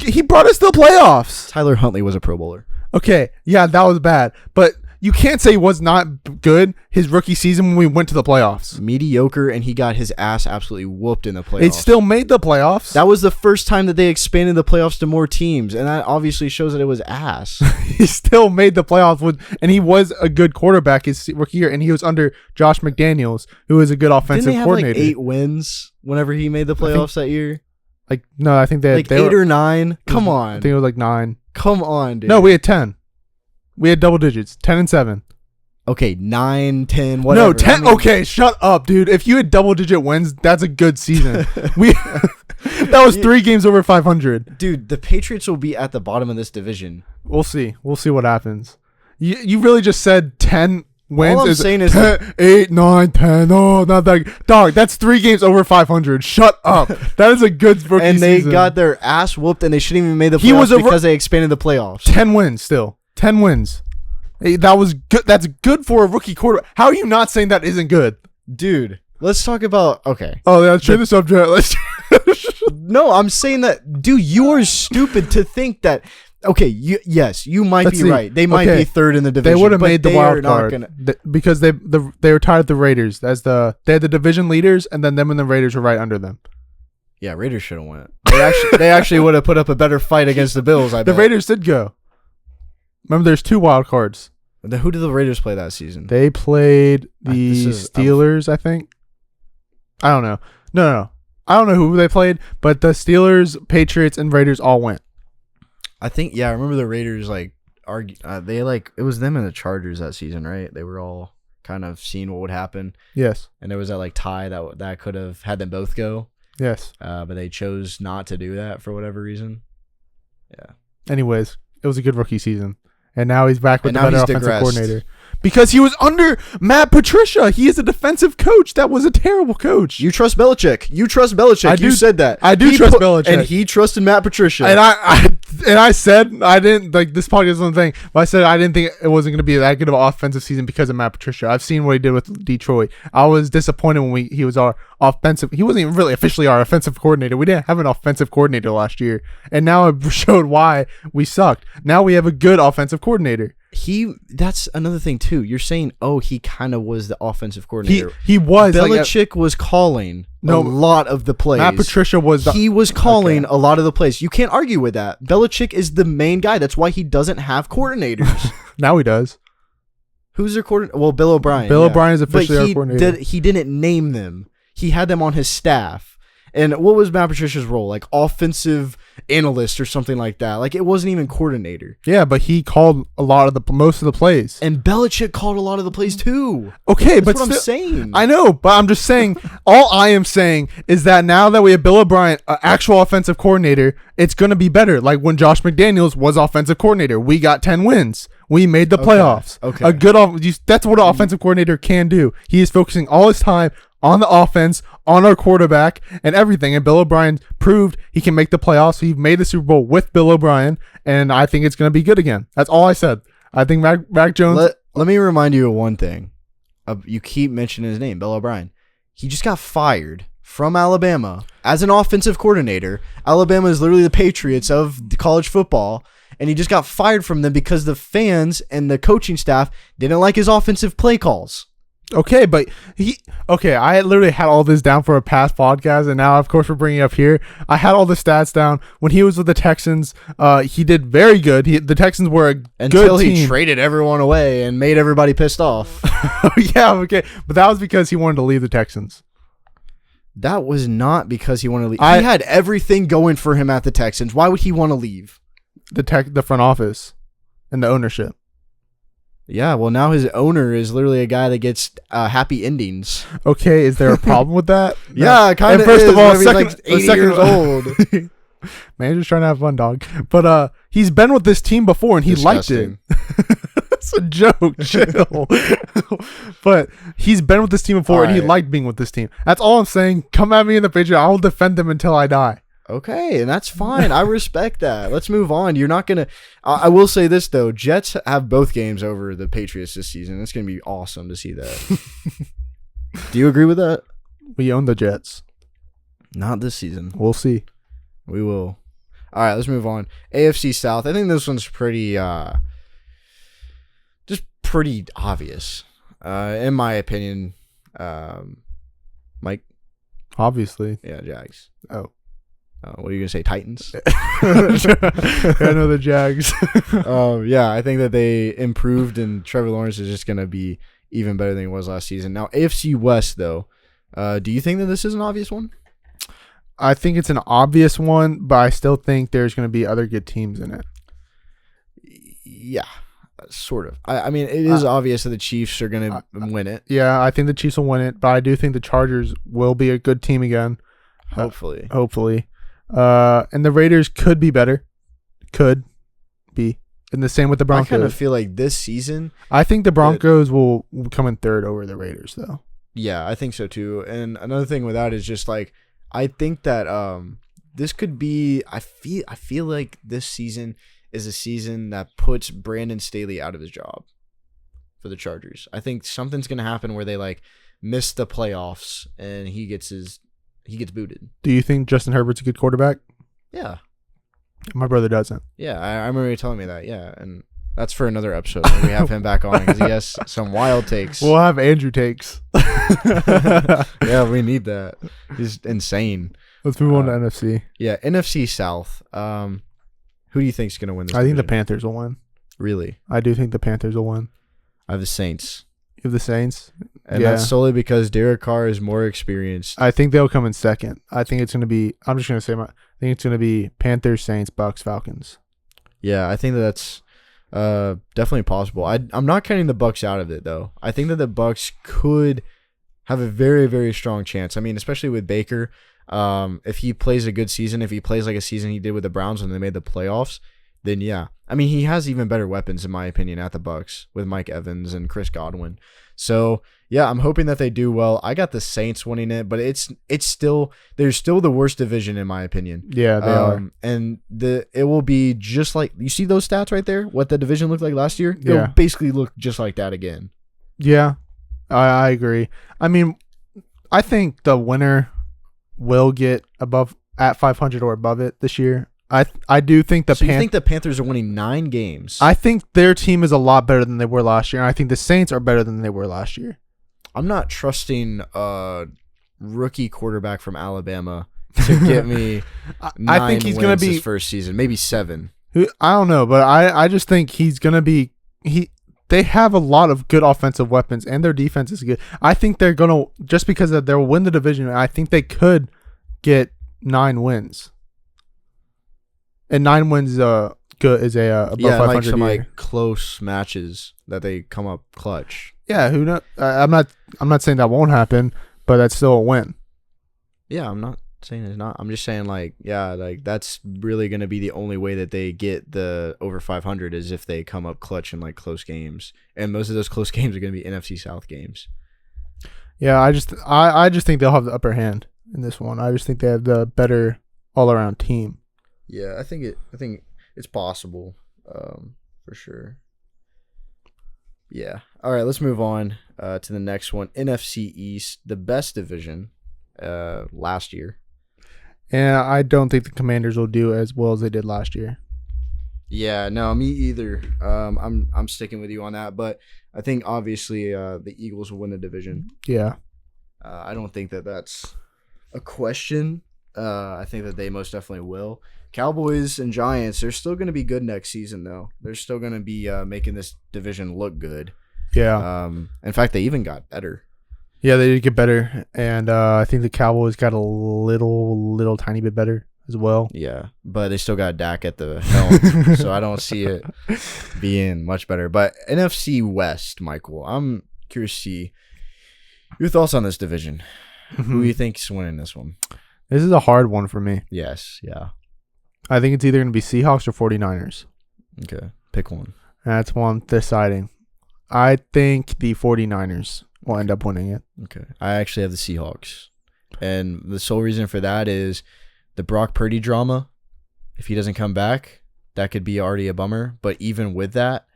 He brought us to the playoffs. Tyler Huntley was a Pro Bowler. Okay, yeah, that was bad, but you can't say he was not good his rookie season when we went to the playoffs. Mediocre, and he got his ass absolutely whooped in the playoffs. It still made the playoffs. That was the first time that they expanded the playoffs to more teams, and that obviously shows that it was ass. He still made the playoffs, and he was a good quarterback his rookie year, and he was under Josh McDaniels, who was a good offensive coordinator. Didn't they have 8 wins whenever he made the playoffs that year? No, I think they had 8 or 9. Come on. I think it was 9. Come on, dude. No, we had 10. We had double digits, 10 and 7. Okay, 9, 10, whatever. No, 10. Okay, shut up, dude. If you had double-digit wins, that's a good season. That was 3 games over 500. Dude, the Patriots will be at the bottom of this division. We'll see. We'll see what happens. You really just said 10 wins. All I'm saying is 8, 9, 10. Oh, not that. Dog, that's 3 games over 500. Shut up. That is a good rookie and they season. got their ass whooped, and they shouldn't even made the playoffs because they expanded the playoffs. 10 wins still. 10 wins. Hey, that was good. That's good for a rookie quarterback. How are you not saying that isn't good? Dude, let's talk about... Okay. Oh, yeah, let's change the subject. No, I'm saying that... Dude, you are stupid to think that... Okay, yes, you might be right. They might be third in the division. They would have made the wild card because they were tied with the Raiders. They had the division leaders, and then them and the Raiders were right under them. Yeah, Raiders should have won it. They actually would have put up a better fight against the Bills, I bet. The Raiders did go. Remember, there's 2 wild cards. Who did the Raiders play that season? They played the Steelers, I think. I don't know. No. I don't know who they played, but the Steelers, Patriots, and Raiders all went. I think, yeah, I remember the Raiders, it was them and the Chargers that season, right? They were all kind of seeing what would happen. Yes. And there was that, tie that could have had them both go. Yes. But they chose not to do that for whatever reason. Yeah. Anyways, it was a good rookie season. And now he's back with the better offensive coordinator. Because he was under Matt Patricia. He is a defensive coach. That was a terrible coach. You trust Belichick. You said that. I do trust Belichick. And he trusted Matt Patricia. And I said I didn't this podcast is one thing, but I said I didn't think it wasn't going to be that good of an offensive season because of Matt Patricia. I've seen what he did with Detroit. I was disappointed when he was our offensive. He wasn't even really officially our offensive coordinator. We didn't have an offensive coordinator last year, and now it showed why we sucked. Now we have a good offensive coordinator. That's another thing too. You're saying, he kind of was the offensive coordinator. He was. Belichick was calling a lot of the plays. Matt Patricia was. He was calling a lot of the plays. You can't argue with that. Belichick is the main guy. That's why he doesn't have coordinators. Now he does. Who's their coordinator? Well, Bill O'Brien. Bill O'Brien is officially our coordinator. He didn't name them. He had them on his staff. And what was Matt Patricia's role? Offensive analyst or something like that. It wasn't even coordinator. Yeah, but he called most of the plays. And Belichick called a lot of the plays too. Okay, That's what I'm saying. I know, but I'm just saying, all I am saying is that now that we have Bill O'Brien, an actual offensive coordinator, it's going to be better. Like when Josh McDaniels was offensive coordinator, we got 10 wins. We made the playoffs. Okay. That's what an offensive coordinator can do. He is focusing all his time on the offense, on our quarterback, and everything. And Bill O'Brien proved he can make the playoffs. He made the Super Bowl with Bill O'Brien, and I think it's going to be good again. That's all I said. I think Mac Jones... Let me remind you of one thing. You keep mentioning his name, Bill O'Brien. He just got fired from Alabama as an offensive coordinator. Alabama is literally the Patriots of college football, and he just got fired from them because the fans and the coaching staff didn't like his offensive play calls. Okay, but I literally had all this down for a past podcast, and now, of course, we're bringing it up here. I had all the stats down. When he was with the Texans, he did very good. The Texans were a Until good team. he traded everyone away and made everybody pissed off. Yeah, okay. But that was because he wanted to leave the Texans. That was not because he wanted to leave. He had everything going for him at the Texans. Why would he want to leave? The front office and the ownership. Yeah, well, now his owner is literally a guy that gets happy endings. Okay, is there a problem with that? Yeah, kind of. First of all, he's like 80 years old. Man, just trying to have fun, dog. But he's been with this team before, and he liked it. That's a joke. Chill. But he's been with this team before, and he liked being with this team. That's all I'm saying. Come at me in the picture. I will defend them until I die. Okay, and that's fine. I respect that. Let's move on. You're not going to... I will say this, though. Jets have both games over the Patriots this season. It's going to be awesome to see that. Do you agree with that? We own the Jets. Not this season. We'll see. We will. All right, let's move on. AFC South. I think this one's pretty... just pretty obvious. In my opinion. Mike? Obviously. Yeah, Jags. Oh. What are you going to say, Titans? I know the Jags. Yeah, I think that they improved, and Trevor Lawrence is just going to be even better than he was last season. Now, AFC West, though, do you think that this is an obvious one? I think it's an obvious one, but I still think there's going to be other good teams in it. Yeah, sort of. I mean, it is obvious that the Chiefs are going to win it. Yeah, I think the Chiefs will win it, but I do think the Chargers will be a good team again. Hopefully. And the Raiders could be better. Could be. And the same with the Broncos. I kind of feel like this season... I think the Broncos will come in third over the Raiders, though. Yeah, I think so, too. And another thing with that is just, like, I think that this could be... I feel like this season is a season that puts Brandon Staley out of his job for the Chargers. I think something's going to happen where they, like, miss the playoffs and he gets booted. Do you think Justin Herbert's a good quarterback? Yeah. My brother doesn't. Yeah, I remember you telling me that. Yeah, and that's for another episode. We have him back on because he has some wild takes. We'll have Andrew takes. Yeah, we need that. He's insane. Let's move on to NFC. Yeah, NFC South. Who do you think is going to win this I think division? the Panthers will win. Really? I do think the Panthers will win. I have the Saints. You have the Saints? And that's solely because Derek Carr is more experienced. I think they'll come in second. I think it's going to be... I'm just going to say I think it's going to be Panthers, Saints, Bucks, Falcons. Yeah, I think that's definitely possible. I'm not counting the Bucks out of it, though. I think that the Bucks could have a very, very strong chance. I mean, especially with Baker. If he plays a good season, if he plays like a season he did with the Browns when they made the playoffs, then yeah. I mean, he has even better weapons, in my opinion, at the Bucks with Mike Evans and Chris Godwin. So yeah, I'm hoping that they do well. I got the Saints winning it, but it's still they're still the worst division in my opinion. Yeah, they are. And it will be just like you see those stats right there. What the division looked like last year, yeah. It'll basically look just like that again. Yeah, I agree. I mean, I think the winner will get at 500 or above it this year. I do think you think the Panthers are winning 9 games? I think their team is a lot better than they were last year, and I think the Saints are better than they were last year. I'm not trusting a rookie quarterback from Alabama to get me 9 I think he's going to be his first season, maybe 7. I don't know, but I just think he's going to be they have a lot of good offensive weapons, and their defense is good. I think they're going to, just because they'll win the division, I think they could get 9 wins. And 9 wins good is above 500 like some year. like close matches that they come up clutch. Yeah, who knows? I'm not saying that won't happen, but that's still a win. Yeah, I'm not saying it's not. I'm just saying like that's really going to be the only way that they get the over 500 is if they come up clutch in like close games, and most of those close games are going to be NFC South games. Yeah, I just think they'll have the upper hand in this one. I just think they have the better all around team. Yeah, I think it's possible, for sure. Yeah. All right, let's move on to the next one. NFC East, the best division, last year. And I don't think the Commanders will do as well as they did last year. Yeah, no, me either. I'm sticking with you on that, but I think obviously the Eagles will win the division. Yeah. I don't think that that's a question. I think that they most definitely will. Cowboys and Giants, they're still going to be good next season, though. They're still going to be making this division look good. Yeah. In fact, they even got better. Yeah, they did get better, and I think the Cowboys got a little tiny bit better as well. Yeah, but they still got Dak at the helm, so I don't see it being much better. But NFC West, Michael, I'm curious to see your thoughts on this division. Who do you think is winning this one? This is a hard one for me. Yes, yeah. I think it's either going to be Seahawks or 49ers. Okay, pick one. That's what I'm deciding. I think the 49ers will end up winning it. Okay. I actually have the Seahawks. And the sole reason for that is the Brock Purdy drama. If he doesn't come back, that could be already a bummer. But even with that,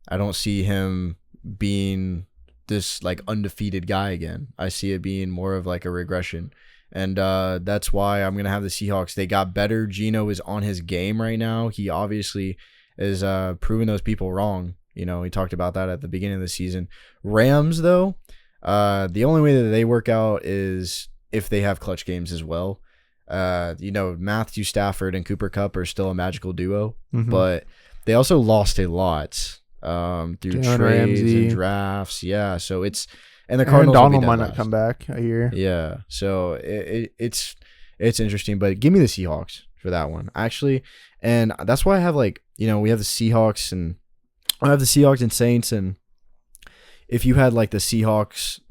I don't see him being this like undefeated guy again. I see it being more of like a regression. And that's why I'm going to have the Seahawks. They got better. Geno is on his game right now. He obviously is proving those people wrong. You know, we talked about that at the beginning of the season. Rams, though, the only way that they work out is if they have clutch games as well. You know, Matthew Stafford and Cooper Kupp are still a magical duo, but they also lost a lot through Jalen trades Ramsey. and drafts. Yeah, so it's and the Cardinals Donald will be might dead not last. come back a year. Yeah, so it's interesting, but give me the Seahawks for that one actually, and that's why I have like we have the Seahawks and I have the Seahawks and Saints, and if you had like the Seahawks,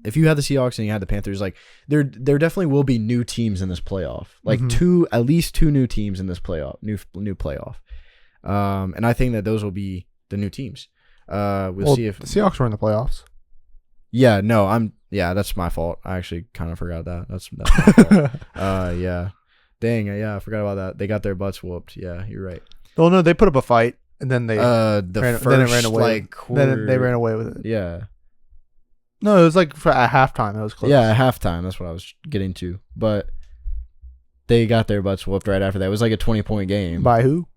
if you had the Seahawks and you had the Panthers, like there definitely will be new teams in this playoff, like at least two new teams in this playoff, new playoff, and I think that those will be the new teams. We'll see if the Seahawks were in the playoffs. Yeah, no, that's my fault. I actually kind of forgot that. That's my fault. Yeah. Dang, yeah, I forgot about that. They got their butts whooped. Yeah, you're right. Well, no, they put up a fight and then they ran away. Like then they ran away with it. Yeah. No, it was like at halftime. It was close. Yeah, at halftime. That's what I was getting to. But they got their butts whooped right after that. It was like a 20-point game. By who?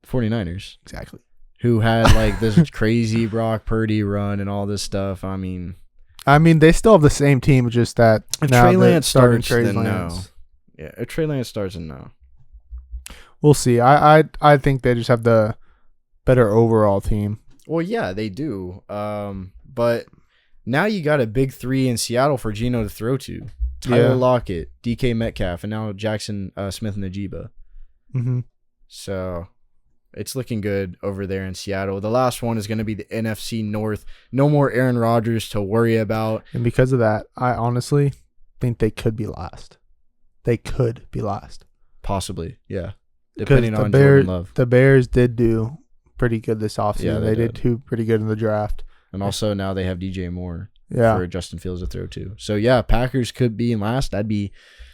49ers. Exactly. Who had like this crazy Brock Purdy run and all this stuff. I mean, they still have the same team, just that if now Trey Lance starts, Trey then Lance. no. Yeah, if Trey Lance starts, then no. We'll see. I think they just have the better overall team. Well, yeah, they do. But now you got a big three in Seattle for Geno to throw to. Tyler Lockett, DK Metcalf, and now Jackson Smith and Najiba. So it's looking good over there in Seattle. The last one is going to be the NFC North. No more Aaron Rodgers to worry about. And because of that, I honestly think they could be last. They could be last. Possibly, yeah. Depending on Jordan Love. The Bears did do pretty good this offseason. Yeah, they did too pretty good in the draft. And also now they have DJ Moore for Justin Fields to throw to. So, yeah, Packers could be in last. That'd be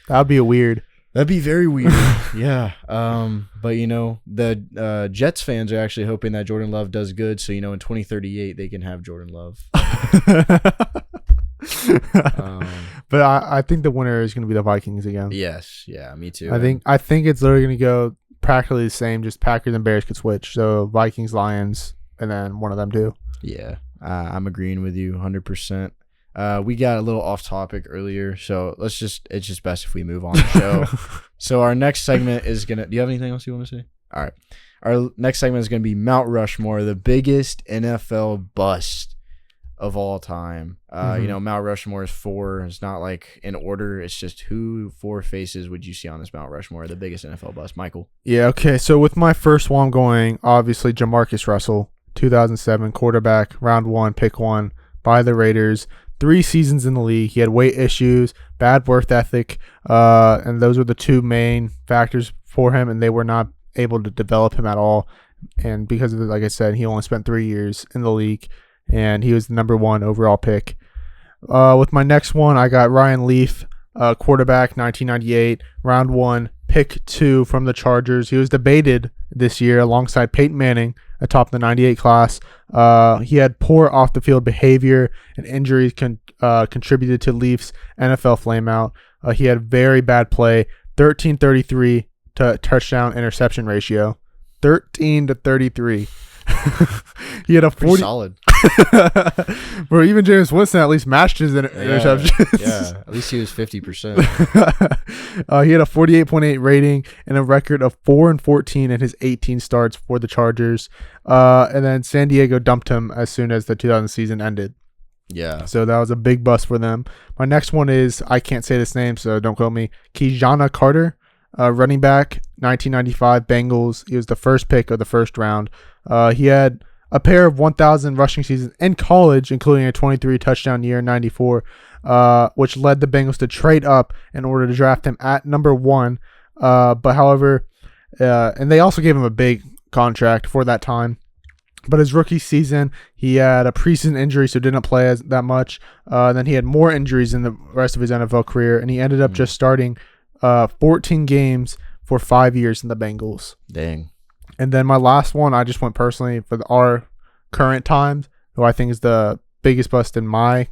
a weird. That'd be very weird. Yeah. But, the Jets fans are actually hoping that Jordan Love does good. So, in 2038, they can have Jordan Love. But I think the winner is going to be the Vikings again. Yes. Yeah, me too. I think it's literally going to go practically the same. Just Packers and Bears could switch. So Vikings, Lions, and then one of them too. Yeah. I'm agreeing with you 100%. We got a little off topic earlier, so it's just best if we move on the show. So our next segment is do you have anything else you want to say? All right. Our next segment is going to be Mount Rushmore, the biggest NFL bust of all time. Mount Rushmore is 4. It's not like in order. It's just who 4 faces would you see on this Mount Rushmore, the biggest NFL bust? Michael. Yeah, okay. So with my first one, I'm going, obviously, Jamarcus Russell, 2007 quarterback, round 1, pick 1 by the Raiders. 3 seasons in the league. He had weight issues, bad work ethic, and those were the 2 main factors for him, and they were not able to develop him at all. And because of it, like I said, he only spent 3 years in the league, and he was the number 1 overall pick. With my next one, I got Ryan Leaf, quarterback, 1998, round 1, pick pick 2 from the Chargers. He was debated this year alongside Peyton Manning atop the 98 class. He had poor off-the-field behavior, and injuries contributed to Leafs' NFL flameout. He had very bad play, 13-33 to touchdown interception ratio. 13-33. He had a 40 solid. Bro, even James Winston at least matched his interceptions. Yeah, at least he was 50%. He had a 48.8 rating and a record of 4-14 in his 18 starts for the Chargers. And then San Diego dumped him as soon as the 2000 season ended. Yeah. So that was a big bust for them. My next one is, I can't say this name, so don't quote me. Kijana Carter, running back, 1995 Bengals. He was the first pick of the first round. He had a pair of 1,000 rushing seasons in college, including a 23 touchdown year in 94, which led the Bengals to trade up in order to draft him at number 1. But however, and they also gave him a big contract for that time. But his rookie season, he had a preseason injury, so didn't play that much. Then he had more injuries in the rest of his NFL career, and he ended up just starting 14 games for 5 years in the Bengals. Dang. And then my last one, I just went personally for our current times, who I think is the biggest bust in my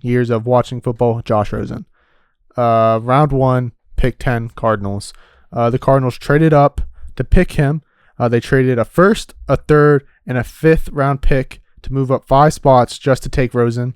years of watching football, Josh Rosen. Round 1, pick 10, Cardinals. The Cardinals traded up to pick him. They traded a first, a third, and a 5th round pick to move up 5 spots just to take Rosen.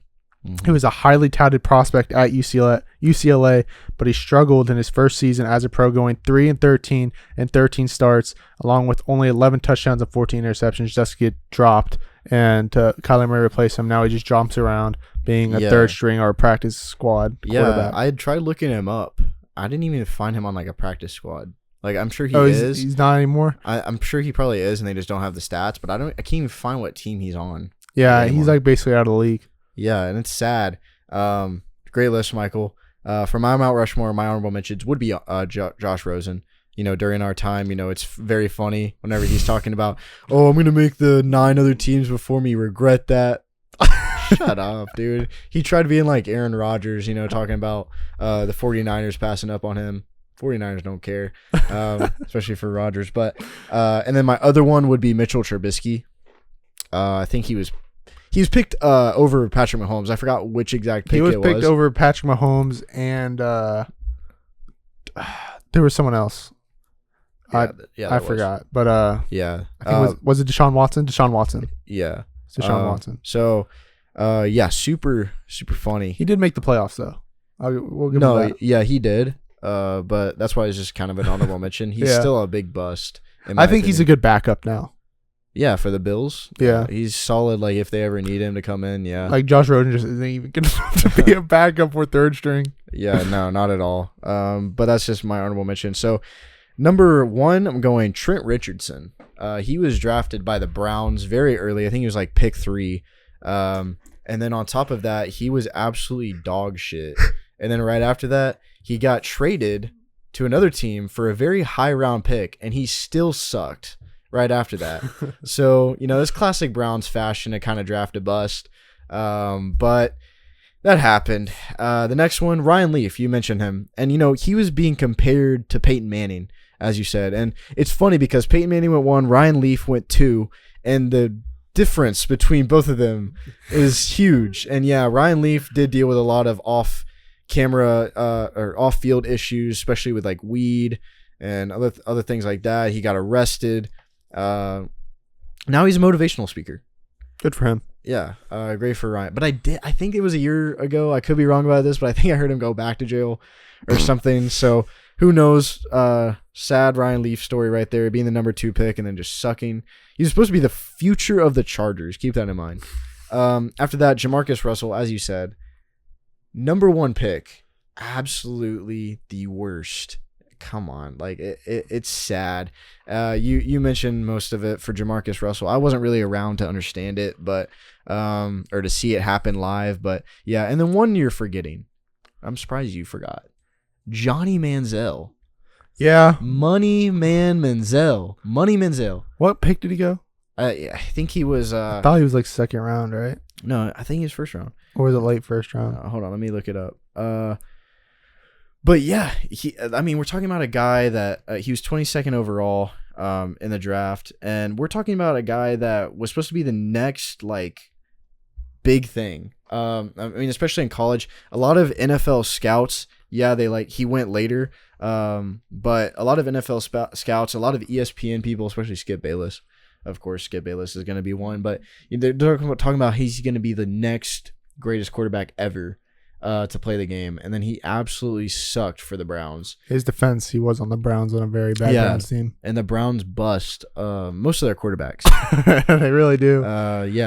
He was a highly touted prospect at UCLA, but he struggled in his first season as a pro, going 3-13 in 13 starts, along with only 11 touchdowns and 14 interceptions, just to get dropped. And Kyler Murray replaced him. Now he just jumps around, being a third string or a practice squad quarterback. Yeah, I tried looking him up. I didn't even find him on like a practice squad. Like, I'm sure he is. He's not anymore? I'm sure he probably is, and they just don't have the stats. But I can't even find what team he's on. Yeah, he's like basically out of the league. Yeah, and it's sad. Great list, Michael. For my Mount Rushmore, my honorable mentions would be Josh Rosen. You know, during our time, you know, it's very funny whenever he's talking about, oh, I'm going to make the 9 other teams before me regret that. Shut up, dude. He tried being like Aaron Rodgers, you know, talking about the 49ers passing up on him. 49ers don't care, especially for Rodgers. But and then my other one would be Mitchell Trubisky. I think he was picked over Patrick Mahomes. I forgot which exact pick it was. He was picked over Patrick Mahomes, and there was someone else. I forgot. But yeah, I think was it Deshaun Watson? Deshaun Watson. Yeah, it's Deshaun Watson. So, yeah, super funny. He did make the playoffs though. We'll give him that. Yeah, he did. But that's why it's just kind of an honorable mention. He's still a big bust. I think he's a good backup now. Yeah, for the Bills. Yeah. He's solid, like, if they ever need him to come in, yeah. Like, Josh Rosen just isn't even good enough to be a backup or third string. Yeah, no, not at all. But that's just my honorable mention. So, number 1, I'm going Trent Richardson. He was drafted by the Browns very early. I think he was, like, pick 3. And then on top of that, he was absolutely dog shit. And then right after that, he got traded to another team for a very high round pick, and he still sucked right after that. So, you know, this classic Browns fashion to kind of draft a bust. But that happened. The next one, Ryan Leaf, you mentioned him. And, you know, he was being compared to Peyton Manning, as you said. And it's funny because Peyton Manning went 1, Ryan Leaf went 2, and the difference between both of them is huge. And, yeah, Ryan Leaf did deal with a lot of off-camera or off-field issues, especially with, like, weed and other things like that. He got arrested. Now he's a motivational speaker. Good for him. Yeah, great for Ryan. But I think it was a year ago. I could be wrong about this, but I think I heard him go back to jail or something. So who knows? Sad Ryan Leaf story right there, being the number 2 pick and then just sucking. He's supposed to be the future of the Chargers. Keep that in mind. After that, Jamarcus Russell, as you said, number 1 pick. Absolutely the worst. Come on, like it's sad. You mentioned most of it for Jamarcus Russell. I wasn't really around to understand it, but or to see it happen live. But yeah, and then one you're forgetting. I'm surprised you forgot. Johnny Manziel. Yeah, Money Manziel. What pick did he go? I think he was. I thought he was like 2nd round, right? No, I think he was 1st round. Or was it late 1st round? Hold on, let me look it up. But yeah, we're talking about a guy that he was 22nd overall in the draft, and we're talking about a guy that was supposed to be the next like big thing. Especially in college, a lot of NFL scouts, he went later, but a lot of NFL scouts, a lot of ESPN people, especially Skip Bayless. Of course, Skip Bayless is going to be one, but they're talking about he's going to be the next greatest quarterback ever to play the game, and then he absolutely sucked for the Browns. His defense, he was on the Browns on a very bad Browns team. And the Browns bust most of their quarterbacks. They really do.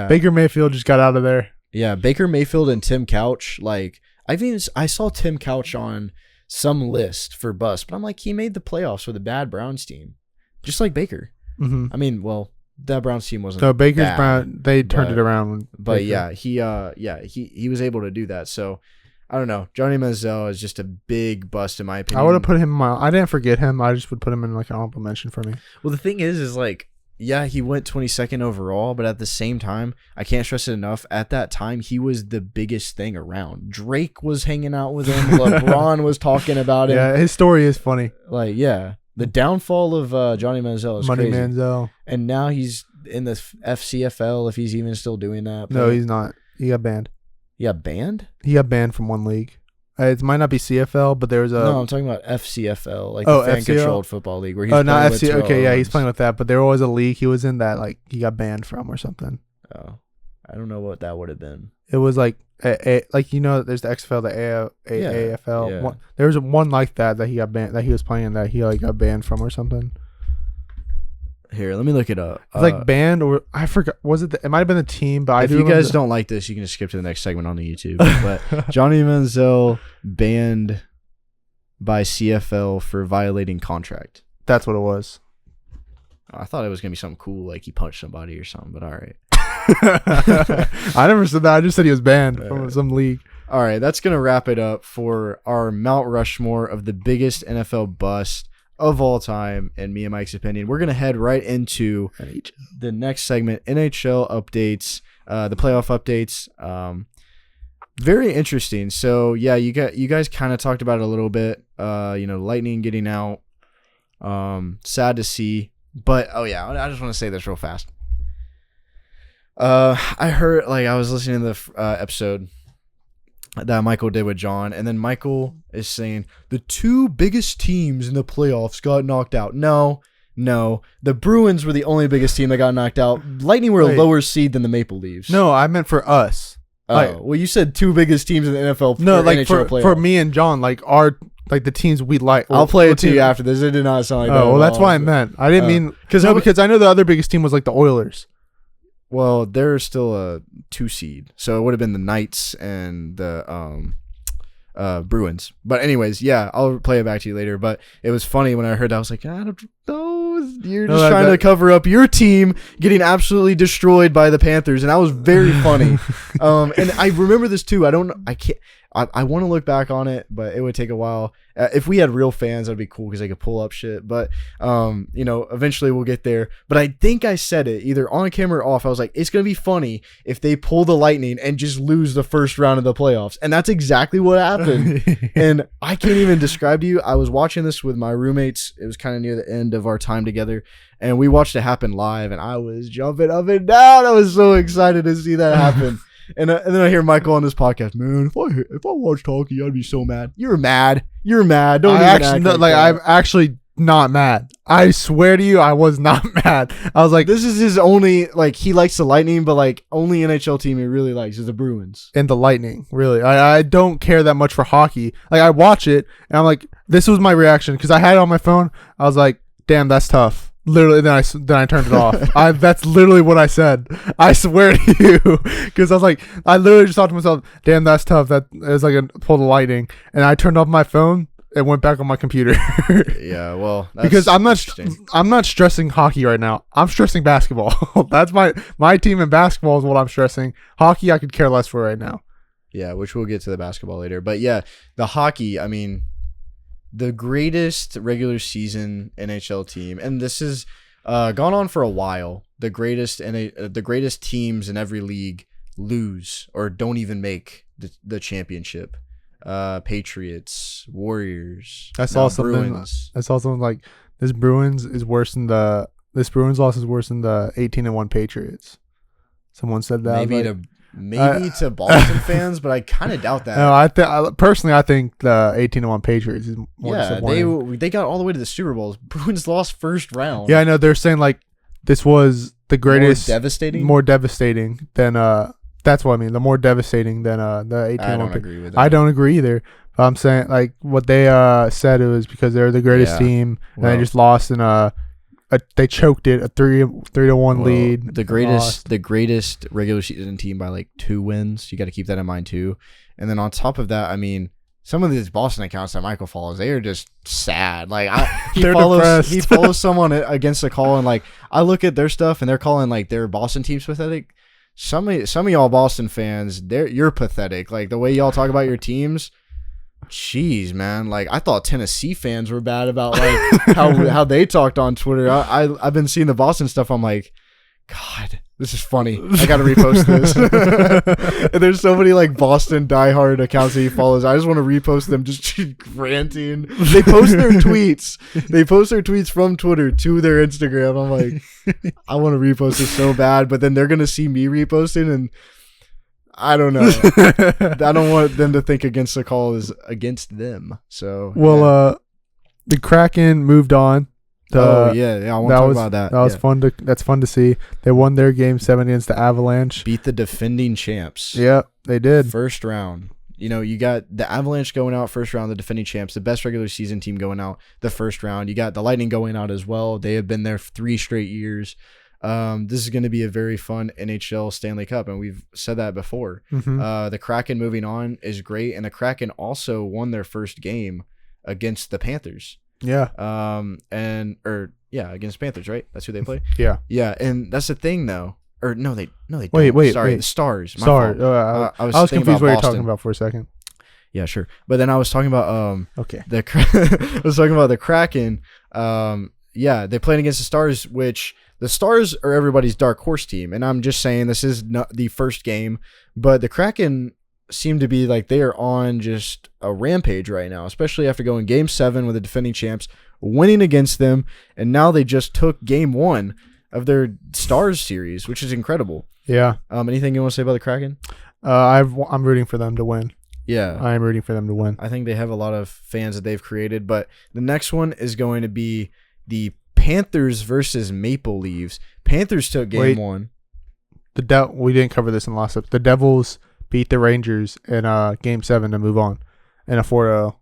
Baker Mayfield just got out of there. Yeah, Baker Mayfield and Tim Couch. Like, I saw Tim Couch on some list for bust, but I'm like, he made the playoffs with a bad Browns team, just like Baker. Mm-hmm. That Browns team wasn't. So Baker's bad, Brown, they turned it around. But he was able to do that. So I don't know. Johnny Manziel is just a big bust in my opinion. I would have put him. I didn't forget him. I just would put him in like an honorable mention for me. Well, the thing is like, yeah, he went 22nd overall, but at the same time, I can't stress it enough. At that time, he was the biggest thing around. Drake was hanging out with him. LeBron was talking about him. Yeah, his story is funny. Like, yeah. The downfall of Johnny Manziel is Money crazy. Manziel. And now he's in the FCFL, if he's even still doing that. No, he's not. He got banned. He got banned? He got banned from one league. It might not be CFL, but there's a... No, I'm talking about FCFL, like the fan-controlled football league. Where he's not FC. Okay, yeah, he's playing with that, but there was a league he was in that like he got banned from or something. Oh, I don't know what that would have been. It was like there's the XFL, the AFL. Yeah. There was one like that he got banned, that he was playing, that he like got banned from or something. Here, let me look it up. It's like banned, or I forgot. Was it? It might have been the team, but if you guys don't like this, you can just skip to the next segment on the YouTube. But Johnny Manziel banned by CFL for violating contract. That's what it was. I thought it was gonna be something cool, like he punched somebody or something. But all right. I never said that. I just said he was banned from some league. All right, that's gonna wrap it up for our Mount Rushmore of the biggest NFL bust of all time, in me and Mike's opinion. We're gonna head right into the next segment, NHL updates, the playoff updates. Very interesting. So yeah, you guys kind of talked about it a little bit. Lightning getting out. Sad to see, but I just want to say this real fast. I heard, I was listening to the episode that Michael did with John, and then Michael is saying the two biggest teams in the playoffs got knocked out. No, the Bruins were the only biggest team that got knocked out. Lightning were a lower seed than the Maple Leafs. No, I meant for us. Well, you said two biggest teams in the NFL. No, NHL for me and John, the teams we like. I'll play it to you after this. It did not sound like that. Oh, well, that's what I meant. I didn't mean because I know the other biggest team was like the Oilers. Well, they're still a 2 seed, so it would have been the Knights and the Bruins. But anyways, yeah, I'll play it back to you later. But it was funny when I heard that. I was like, I don't know, you're just trying to cover up your team getting absolutely destroyed by the Panthers, and that was very funny. And I remember this too. I want to look back on it, but it would take a while. If we had real fans, that'd be cool because they could pull up shit. But, eventually we'll get there. But I think I said it either on camera or off. I was like, it's going to be funny if they pull the Lightning and just lose the first round of the playoffs. And that's exactly what happened. And I can't even describe to you. I was watching this with my roommates. It was kind of near the end of our time together. And we watched it happen live. And I was jumping up and down. I was so excited to see that happen. And then I hear Michael on this podcast, man, if I watched hockey, I'd be so mad. You're mad. Don't I'm actually not mad. I swear to you, I was not mad. I was like, this is his only, he likes the Lightning, but only NHL team he really likes is the Bruins. And the Lightning, really. I don't care that much for hockey. I watch it, and I'm like, this was my reaction, because I had it on my phone. I was like, damn, that's tough. Literally, then I turned it off. That's literally what I said. I swear to you, because I literally just thought to myself, "Damn, that's tough." That is like a pull the Lightning, and I turned off my phone and went back on my computer. Yeah, well, because I'm not stressing hockey right now. I'm stressing basketball. That's my team in basketball is what I'm stressing. Hockey, I could care less for right now. Yeah, which we'll get to the basketball later, but yeah, the hockey. I mean, the greatest regular season NHL team, and this has gone on for a while. The greatest teams in every league lose or don't even make the championship. Patriots, Warriors. I saw something. Bruins. I saw something like this Bruins loss is worse than the 18-1 Patriots. Someone said that. Maybe to Boston fans, but I kind of doubt that. No, I think the 18-1 Patriots is more disappointing. They got all the way to the Super Bowls. Bruins lost first round. Yeah, I know. They're saying like this was the greatest, more devastating than That's what I mean. The more devastating than the 18-1. I don't agree with that. I don't agree either. But I'm saying like what they said it was because they're the greatest team and they just lost in they choked it, a 3-1 lead. The greatest regular season team by like 2 wins. You got to keep that in mind too. And then on top of that, I mean, some of these Boston accounts that Michael follows, they are just sad. Like he follows someone against the call, and like I look at their stuff and they're calling like their Boston teams pathetic. Some of y'all Boston fans, you're pathetic. Like the way y'all talk about your teams. Jeez, man. Like I thought Tennessee fans were bad about like how they talked on Twitter. I've been seeing the Boston stuff. I'm like, God, this is funny. I gotta repost this. And there's so many like Boston diehard accounts that he follows. I just want to repost them just ranting. They post their tweets. They post their tweets from Twitter to their Instagram. I'm like, I want to repost this so bad, but then they're gonna see me reposting and I don't know. I don't want them to think against the call is against them. So the Kraken moved on. I want to talk about that. That was fun. That's fun to see. They won their game 7 against the Avalanche. Beat the defending champs. Yeah, they did. First round. You know, you got the Avalanche going out first round, the defending champs, the best regular season team going out the first round. You got the Lightning going out as well. They have been there for 3 straight years. This is going to be a very fun NHL Stanley Cup, and we've said that before. Mm-hmm. The Kraken moving on is great, and the Kraken also won their first game against the Panthers. Yeah. Against Panthers, right? That's who they play. Yeah. Yeah, and that's the thing though. Or no, they wait. Sorry, the Stars. Sorry, I was confused what you're talking about for a second. Yeah, sure. But then I was talking about okay. I was talking about the Kraken. They played against the Stars, which the Stars are everybody's dark horse team, and I'm just saying this is not the first game, but the Kraken seem to be like they are on just a rampage right now, especially after going Game 7 with the defending champs, winning against them, and now they just took Game 1 of their Stars series, which is incredible. Yeah. Anything you want to say about the Kraken? I'm rooting for them to win. Yeah. I am rooting for them to win. I think they have a lot of fans that they've created, but the next one is going to be the Panthers versus Maple Leafs. Panthers took Game 1. We didn't cover this in the last episode. The Devils beat the Rangers in Game 7 to move on in a 4-0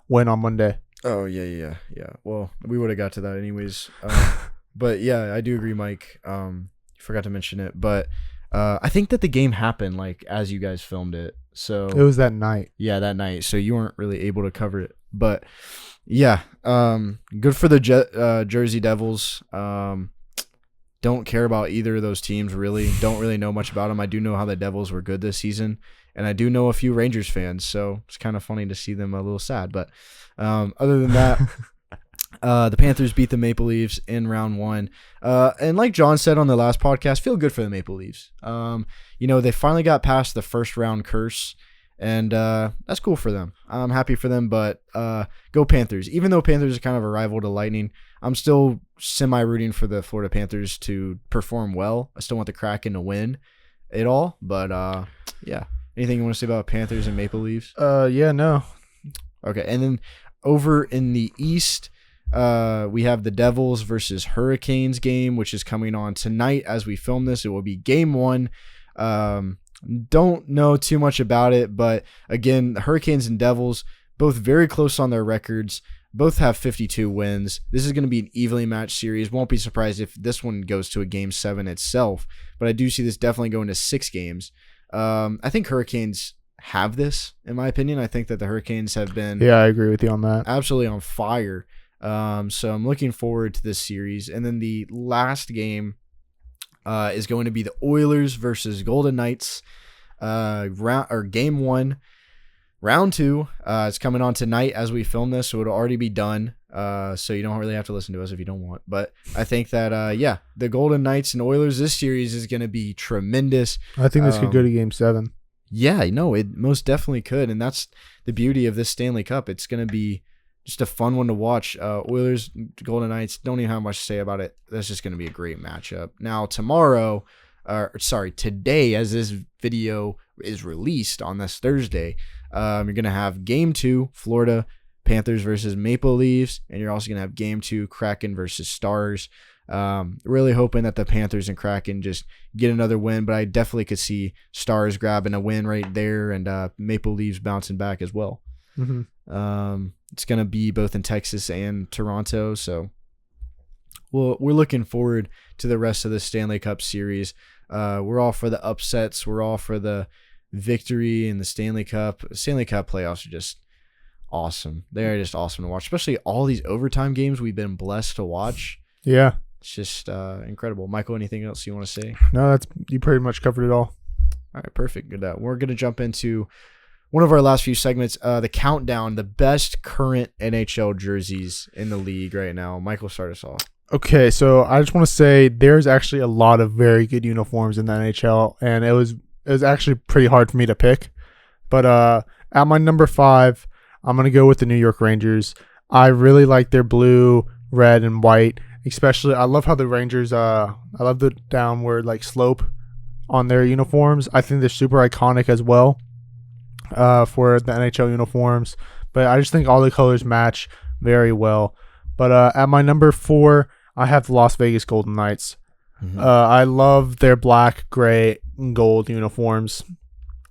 win on Monday. Oh, yeah. Well, we would have got to that anyways. But, yeah, I do agree, Mike. You forgot to mention it. But I think that the game happened, like, as you guys filmed it. So it was that night. Yeah, that night. So you weren't really able to cover it. But, yeah, good for the Jersey Devils. Don't care about either of those teams, really. Don't really know much about them. I do know how the Devils were good this season, and I do know a few Rangers fans, so it's kind of funny to see them a little sad. But other than that, the Panthers beat the Maple Leafs in round 1. And like John said on the last podcast, feel good for the Maple Leafs. They finally got past the first round curse, and that's cool for them. I'm happy for them, but go Panthers. Even though Panthers are kind of a rival to Lightning, I'm still semi-rooting for the Florida Panthers to perform well. I still want the Kraken to win it all, but yeah. Anything you want to say about Panthers and Maple Leafs? Yeah, no. Okay, and then over in the East, we have the Devils versus Hurricanes game, which is coming on tonight as we film this. It will be Game 1. Don't know too much about it, but again, the Hurricanes and Devils, both very close on their records. Both have 52 wins. This is going to be an evenly matched series. Won't be surprised if this one goes to a Game 7 itself, but I do see this definitely going to 6 games. I think Hurricanes have this, in my opinion. I think that the Hurricanes have been... Yeah, I agree with you on that. Absolutely on fire. So I'm looking forward to this series. And then the last game is going to be the Oilers versus Golden Knights. Game 1. Round 2 is coming on tonight as we film this, so it'll already be done. So you don't really have to listen to us if you don't want. But I think that, the Golden Knights and Oilers, this series is going to be tremendous. I think this could go to Game 7. Yeah, no, it most definitely could, and that's the beauty of this Stanley Cup. It's going to be just a fun one to watch. Oilers, Golden Knights, don't even have much to say about it. That's just going to be a great matchup. Now, today, as this video is released on this Thursday, you're going to have Game 2, Florida Panthers versus Maple Leafs, and you're also going to have Game 2, Kraken versus Stars. Really hoping that the Panthers and Kraken just get another win, but I definitely could see Stars grabbing a win right there and Maple Leafs bouncing back as well. Mm-hmm. It's going to be both in Texas and Toronto, so we're looking forward to the rest of the Stanley Cup series. We're all for the upsets. We're all for the victory in the Stanley Cup. Stanley Cup playoffs are just awesome. They're just awesome to watch, especially all these overtime games we've been blessed to watch. Yeah. It's just incredible. Michael, anything else you want to say? No, you pretty much covered it all. All right, perfect. Good. We're going to jump into one of our last few segments, the countdown, the best current NHL jerseys in the league right now. Michael, start us off. Okay, so I just want to say there's actually a lot of very good uniforms in the NHL, and it was actually pretty hard for me to pick. But at my number 5, I'm going to go with the New York Rangers. I really like their blue, red, and white. Especially, I love how the Rangers, I love the downward slope on their uniforms. I think they're super iconic as well for the NHL uniforms. But I just think all the colors match very well. But at my number 4, I have the Las Vegas Golden Knights. Mm-hmm. I love their black, gray, and gold uniforms.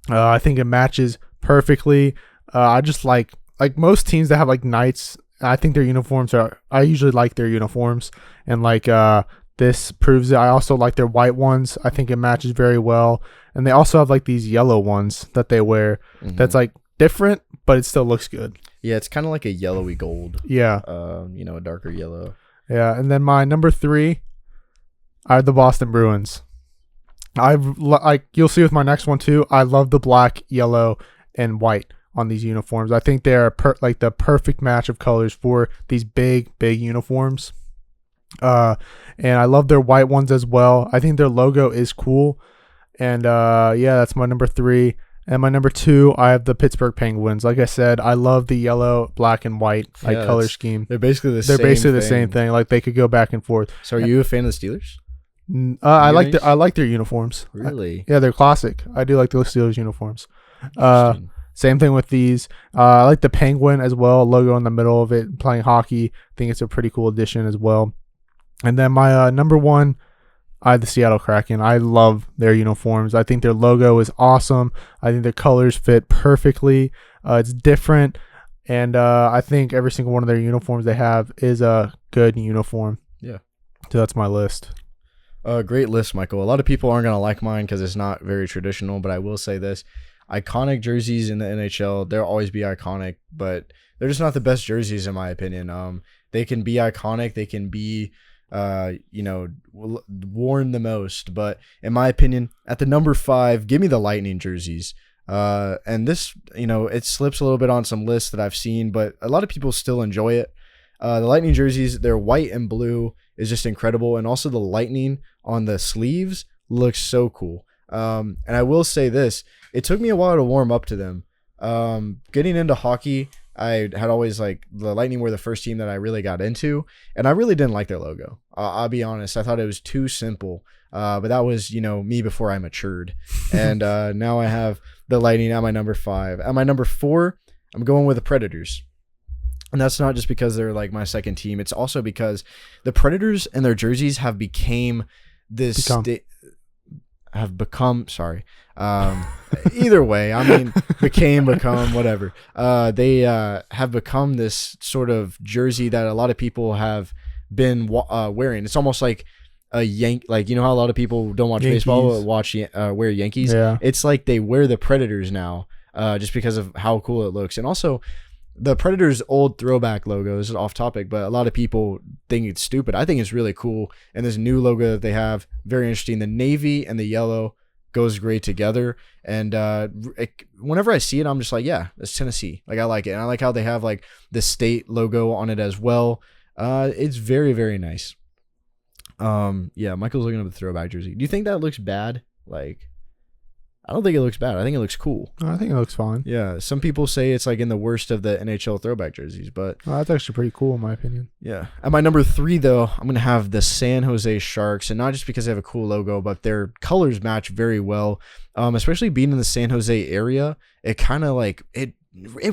I think it matches perfectly. I just like most teams that have Knights. I think their uniforms I usually like their uniforms, and this proves it. I also like their white ones. I think it matches very well, and they also have these yellow ones that they wear. Mm-hmm. That's different, but it still looks good. Yeah, it's kind of like a yellowy gold. Yeah. A darker yellow. Yeah, and then my number 3, I have the Boston Bruins. You'll see with my next one too. I love the black, yellow, and white on these uniforms. I think they are the perfect match of colors for these big uniforms. And I love their white ones as well. I think their logo is cool. And that's my number 3. And my number 2, I have the Pittsburgh Penguins. Like I said, I love the yellow, black, and white color scheme. They're basically the same thing. They could go back and forth. So are you a fan of the Steelers? I like their uniforms. Really? Yeah, they're classic. I do like the Steelers uniforms. Same thing with these. I like the Penguin as well, logo in the middle of it, playing hockey. I think it's a pretty cool addition as well. And then my number 1, I have the Seattle Kraken. I love their uniforms. I think their logo is awesome. I think their colors fit perfectly. It's different. And I think every single one of their uniforms they have is a good uniform. Yeah. So that's my list. Great list, Michael. A lot of people aren't going to like mine because it's not very traditional, but I will say this. Iconic jerseys in the NHL, they'll always be iconic, but they're just not the best jerseys in my opinion. They can be iconic. They can be worn the most, but in my opinion, at the number 5, give me the Lightning jerseys. And this, it slips a little bit on some lists that I've seen, but a lot of people still enjoy it. The Lightning jerseys, their white and blue is just incredible, and also the Lightning on the sleeves looks so cool. And I will say this, it took me a while to warm up to them. Getting into hockey, I had always the Lightning were the first team that I really got into, and I really didn't like their logo. I'll be honest. I thought it was too simple. But that was, me before I matured. And now I have the Lightning at my number 5. At my number 4, I'm going with the Predators. And that's not just because they're my second team. It's also because the Predators and their jerseys have become either way, become, whatever. They have become this sort of jersey that a lot of people have been wearing. It's almost like a how a lot of people don't watch Yankees. Baseball, but wear Yankees. Yeah. It's like they wear the Predators now, just because of how cool it looks. And also, the Predators' old throwback logo is off topic, but a lot of people think it's stupid. I think it's really cool. And this new logo that they have, very interesting. The navy and the yellow goes great together. And whenever I see it, I'm just yeah, it's Tennessee. I like it. And I like how they have the state logo on it as well. It's very, very nice. Michael's looking up the throwback jersey. Do you think that looks bad? I don't think it looks bad. I think it looks cool. I think it looks fine. Yeah, some people say it's like in the worst of the NHL throwback jerseys, but that's actually pretty cool in my opinion. Yeah. At my number 3, though, I'm gonna have the San Jose Sharks, and not just because they have a cool logo, but their colors match very well. Especially being in the San Jose area, it kind of like it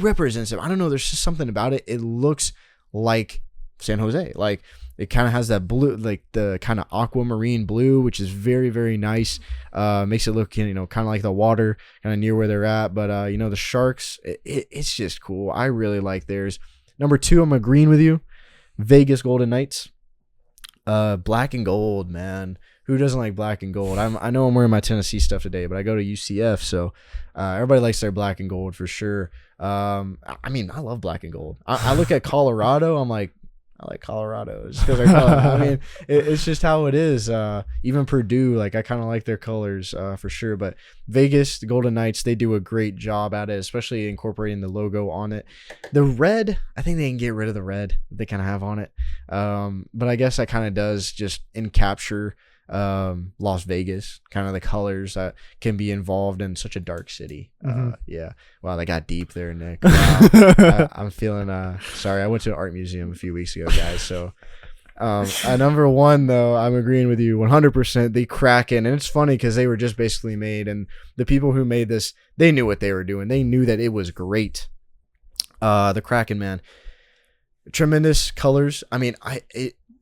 represents them. I don't know. There's just something about it. It looks like San Jose. Like it kind of has that blue, like the kind of aquamarine blue, which is very, very nice. Makes it look, kind of like the water, kind of near where they're at. But the Sharks, it's just cool. I really like theirs. Number 2, I'm agreeing with you. Vegas Golden Knights. Black and gold, man. Who doesn't like black and gold? I know I'm wearing my Tennessee stuff today, but I go to UCF, so everybody likes their black and gold for sure. I love black and gold. I look at Colorado, I'm like, I like Colorado just because it's just how it is. Even Purdue, like I kind of like their colors for sure. But Vegas, the Golden Knights, they do a great job at it, especially incorporating the logo on it. The red, I think they can get rid of the red they kind of have on it. But I guess that kind of does just capture Las Vegas, kind of the colors that can be involved in such a dark city. Yeah. Wow, they got deep there, Nick. Wow. I'm feeling sorry. I went to an art museum a few weeks ago, guys. So at number 1, though, I'm agreeing with you 100%. The Kraken, and it's funny because they were just basically made, and the people who made this, they knew what they were doing. They knew that it was great. The Kraken, man, tremendous colors. I mean,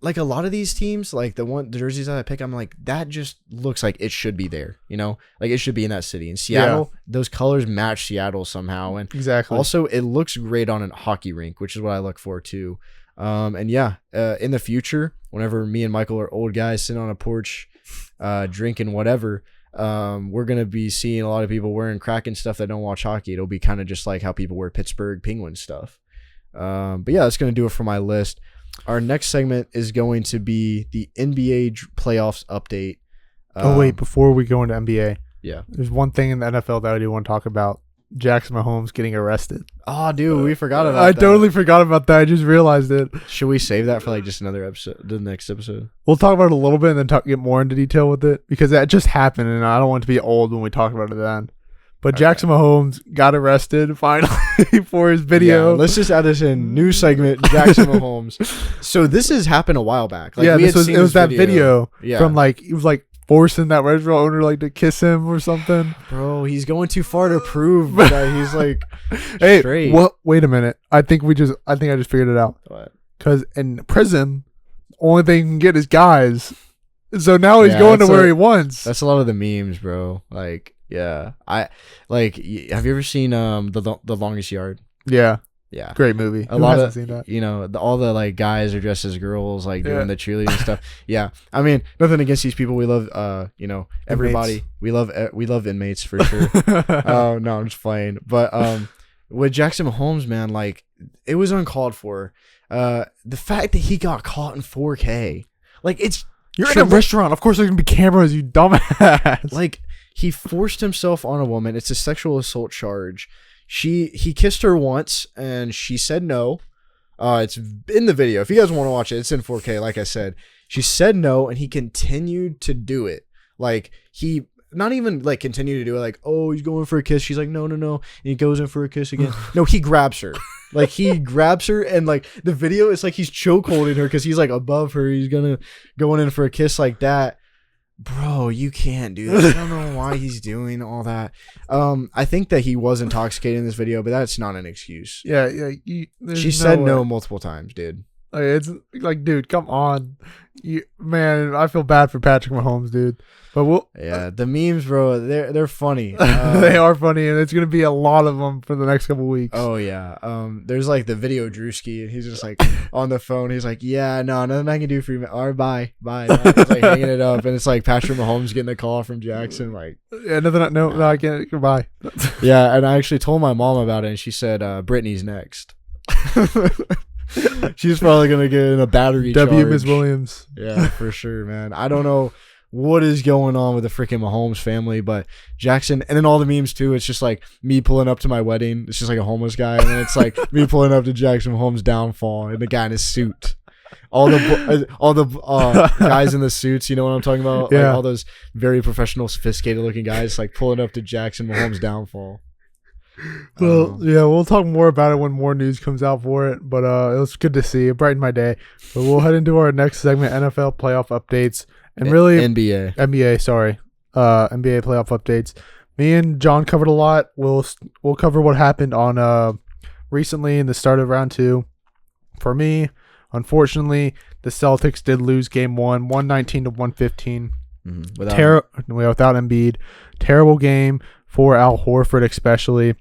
like a lot of these teams, like the jerseys that I pick, I'm like, that just looks like it should be there, like it should be in that city. In Seattle, those colors match Seattle somehow. And exactly. Also, it looks great on a hockey rink, which is what I look for too. In the future, whenever me and Michael are old guys sitting on a porch, drinking whatever, we're going to be seeing a lot of people wearing Kraken stuff that don't watch hockey. It'll be kind of just like how people wear Pittsburgh Penguins stuff. But yeah, that's going to do it for my list. Our next segment is going to be the NBA playoffs update. Wait, before we go into NBA, yeah, there's one thing in the NFL that I do want to talk about. Jackson Mahomes getting arrested. Oh, dude, we forgot about that. I totally forgot about that. I just realized it. Should we save that for like just another episode, the next episode? We'll talk about it a little bit and then get more into detail with it because that just happened and I don't want it to be old when we talk about it then. But Jackson Mahomes got arrested finally for his video. Yeah, let's just add this in. New segment, Jackson Mahomes. So this has happened a while back. Like, yeah, it was that video from he was like forcing that restaurant owner like to kiss him or something. Bro, he's going too far to prove that he's like hey, straight. Well, wait a minute. I think I just figured it out. What? Because in prison, the only thing you can get is guys. So now he's going to where he wants. That's a lot of the memes, bro. Like. Yeah, have you ever seen the Longest Yard? Yeah, great movie. A lot of seen that? All the like guys are dressed as girls, like doing the cheerleading stuff. Yeah, I mean, nothing against these people. We love everybody. Inmates. We love inmates for sure. Oh no, I'm just playing. But with Jackson Mahomes, man, like it was uncalled for. The fact that he got caught in 4K, like you're in a restaurant. Of course, there's gonna be cameras. You dumbass. Like. He forced himself on a woman. It's a sexual assault charge. He kissed her once, and she said no. It's in the video. If you guys want to watch it, it's in 4K, like I said. She said no, and he continued to do it. Like, he not even, like, continued to do it. Like, oh, he's going for a kiss. She's like, no. And he goes in for a kiss again. No, he grabs her. Like, he grabs her, and, like, the video is like he's chokeholding her because he's, like, above her. He's going in for a kiss like that. Bro, you can't do that. I don't know why he's doing all that. I think that he was intoxicated in this video, but that's not an excuse. Yeah. She said no multiple times, dude. Like, it's like, dude, come on. Man, I feel bad for Patrick Mahomes, dude. But the memes, bro, they're funny. They are funny, and it's gonna be a lot of them for the next couple weeks. Oh yeah. There's like the video Drewski, and he's just like on the phone. He's like, yeah, no, nothing I can do for you. All right, bye. He's like hanging it up, and it's like Patrick Mahomes getting a call from Jackson, like, yeah, no, I can't. Goodbye. Yeah, and I actually told my mom about it, and she said, Brittany's next. She's probably gonna get in a battery charge. Miss Williams. Yeah, for sure, man. I don't know what is going on with the freaking Mahomes family, but Jackson, and then all the memes too. It's just like me pulling up to my wedding. It's just like a homeless guy, and then it's like me pulling up to Jackson Mahomes' downfall, and the guy in his suit guys in the suits. You know what I'm talking about? Yeah. Like all those very professional, sophisticated looking guys like pulling up to Jackson Mahomes' downfall. Well, yeah, we'll talk more about it when more news comes out for it. But it was good to see. It brightened my day. But we'll head into our next segment, NFL playoff updates, and really NBA playoff updates. Me and John covered a lot. We'll cover what happened on recently in the start of round 2. For me, unfortunately, the Celtics did lose game 1, 119-115. Without Embiid. Terrible game for Al Horford, especially.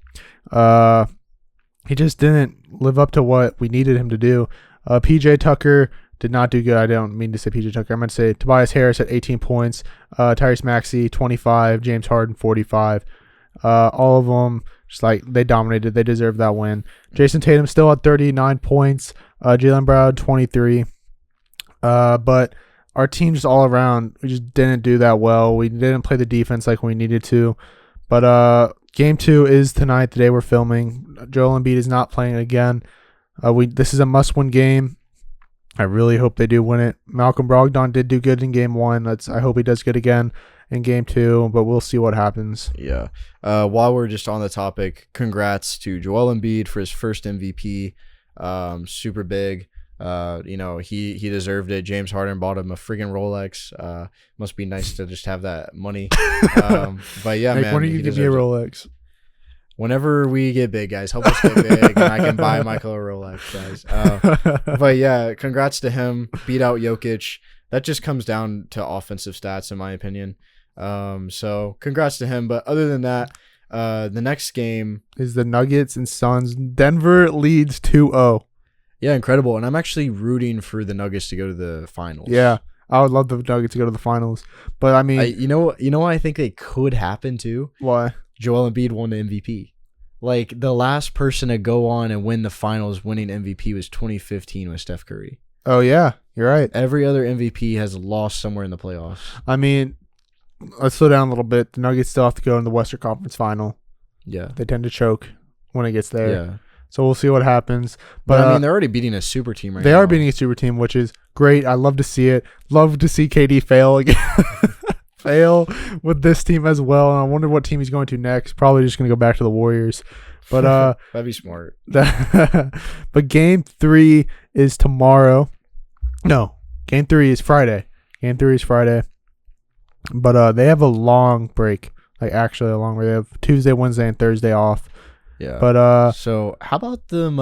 He just didn't live up to what we needed him to do. PJ Tucker did not do good. I don't mean to say PJ Tucker. I meant to say Tobias Harris at 18 points. Tyrese Maxey, 25. James Harden, 45. All of them, just like they dominated. They deserved that win. Jason Tatum still at 39 points. Jaylen Brown, 23. But our team just all around, we just didn't do that well. We didn't play the defense like we needed to. But game 2 is tonight, the day we're filming. Joel Embiid is not playing again. This is a must-win game. I really hope they do win it. Malcolm Brogdon did do good in game 1. I hope he does good again in game 2, but we'll see what happens. Yeah. While we're just on the topic, congrats to Joel Embiid for his first MVP. Super big. He deserved it. James Harden bought him a freaking Rolex. Must be nice to just have that money. But yeah, Nick, man. when are you give me a Rolex? Whenever we get big, guys, help us get big, and I can buy Michael a Rolex, guys. But yeah, congrats to him. Beat out Jokic. That just comes down to offensive stats, in my opinion. So congrats to him. But other than that, the next game is the Nuggets and Suns. Denver leads 2-0. Yeah, incredible. And I'm actually rooting for the Nuggets to go to the finals. Yeah, I would love the Nuggets to go to the finals. But I mean, you know what I think it could happen too? Why? Joel Embiid won the MVP. Like the last person to go on and win the finals winning MVP was 2015 with Steph Curry. Oh yeah, you're right. Every other MVP has lost somewhere in the playoffs. I mean, let's slow down a little bit. The Nuggets still have to go in the Western Conference Final. Yeah. They tend to choke when it gets there. Yeah. So we'll see what happens. But I mean, they're already beating a super team right now. They are beating a super team, which is great. I love to see it. Love to see KD fail again. Fail with this team as well. And I wonder what team he's going to next. Probably just going to go back to the Warriors. But that'd be smart. But game 3 is tomorrow. No, game 3 is Friday. Game 3 is Friday. But they have a long break. Like actually a long break. They have Tuesday, Wednesday, and Thursday off. Yeah. But so how about them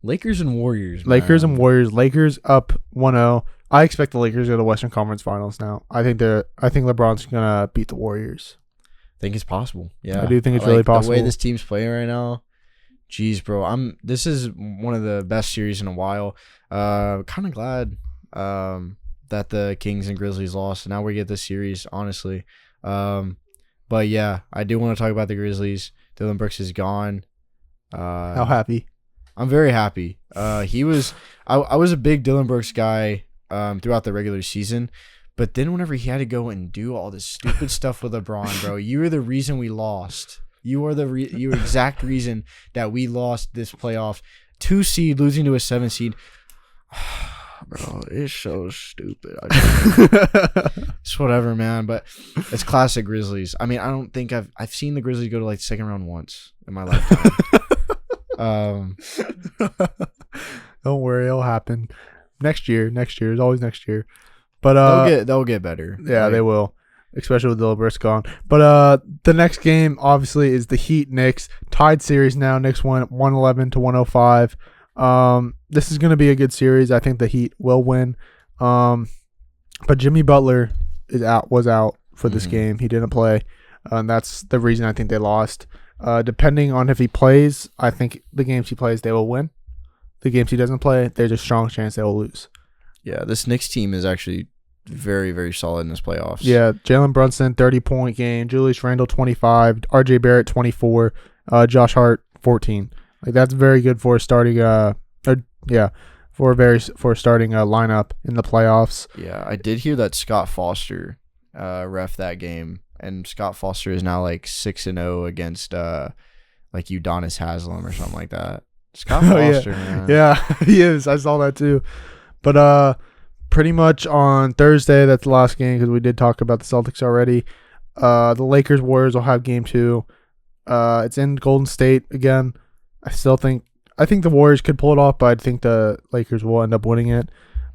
Lakers and Warriors? Man? Lakers and Warriors. Lakers up 1-0. I expect the Lakers to go to the Western Conference Finals now. I think LeBron's gonna beat the Warriors. I think it's possible. Yeah. I do think it's really possible. The way this team's playing right now. Jeez, bro. This is one of the best series in a while. Kind of glad that the Kings and Grizzlies lost. Now we get this series, honestly. But yeah, I do want to talk about the Grizzlies. Dillon Brooks is gone. How happy? I'm very happy. I was a big Dillon Brooks guy throughout the regular season, but then whenever he had to go and do all this stupid stuff with LeBron, bro, you were the reason we lost. You are the exact reason that we lost this playoff. 2 seed losing to a 7 seed. Bro, it's so stupid. It's whatever, man. But it's classic Grizzlies. I mean, I don't think I've seen the Grizzlies go to like the second round once in my lifetime. Don't worry, it'll happen next year. It's always next year. But they'll get better. Yeah, they will, especially with Dillon Brooks gone. But the next game obviously is the Heat Knicks tied series now. Knicks won 111-105. This is going to be a good series. I think the Heat will win. But Jimmy Butler was out for this game. He didn't play. And that's the reason I think they lost. Depending on if he plays, I think the games he plays, they will win. The games he doesn't play, there's a strong chance they will lose. Yeah, this Knicks team is actually very, very solid in this playoffs. Yeah, Jalen Brunson, 30-point game. Julius Randle, 25. RJ Barrett, 24. Josh Hart, 14. Like that's very good for starting. For a starting lineup in the playoffs. Yeah, I did hear that Scott Foster ref that game, and Scott Foster is now like 6-0 against like Udonis Haslem or something like that. Scott Foster, man. Yeah, he is. I saw that too. But pretty much on Thursday, that's the last game because we did talk about the Celtics already. The Lakers Warriors will have game 2. It's in Golden State again. I think the Warriors could pull it off, but I think the Lakers will end up winning it.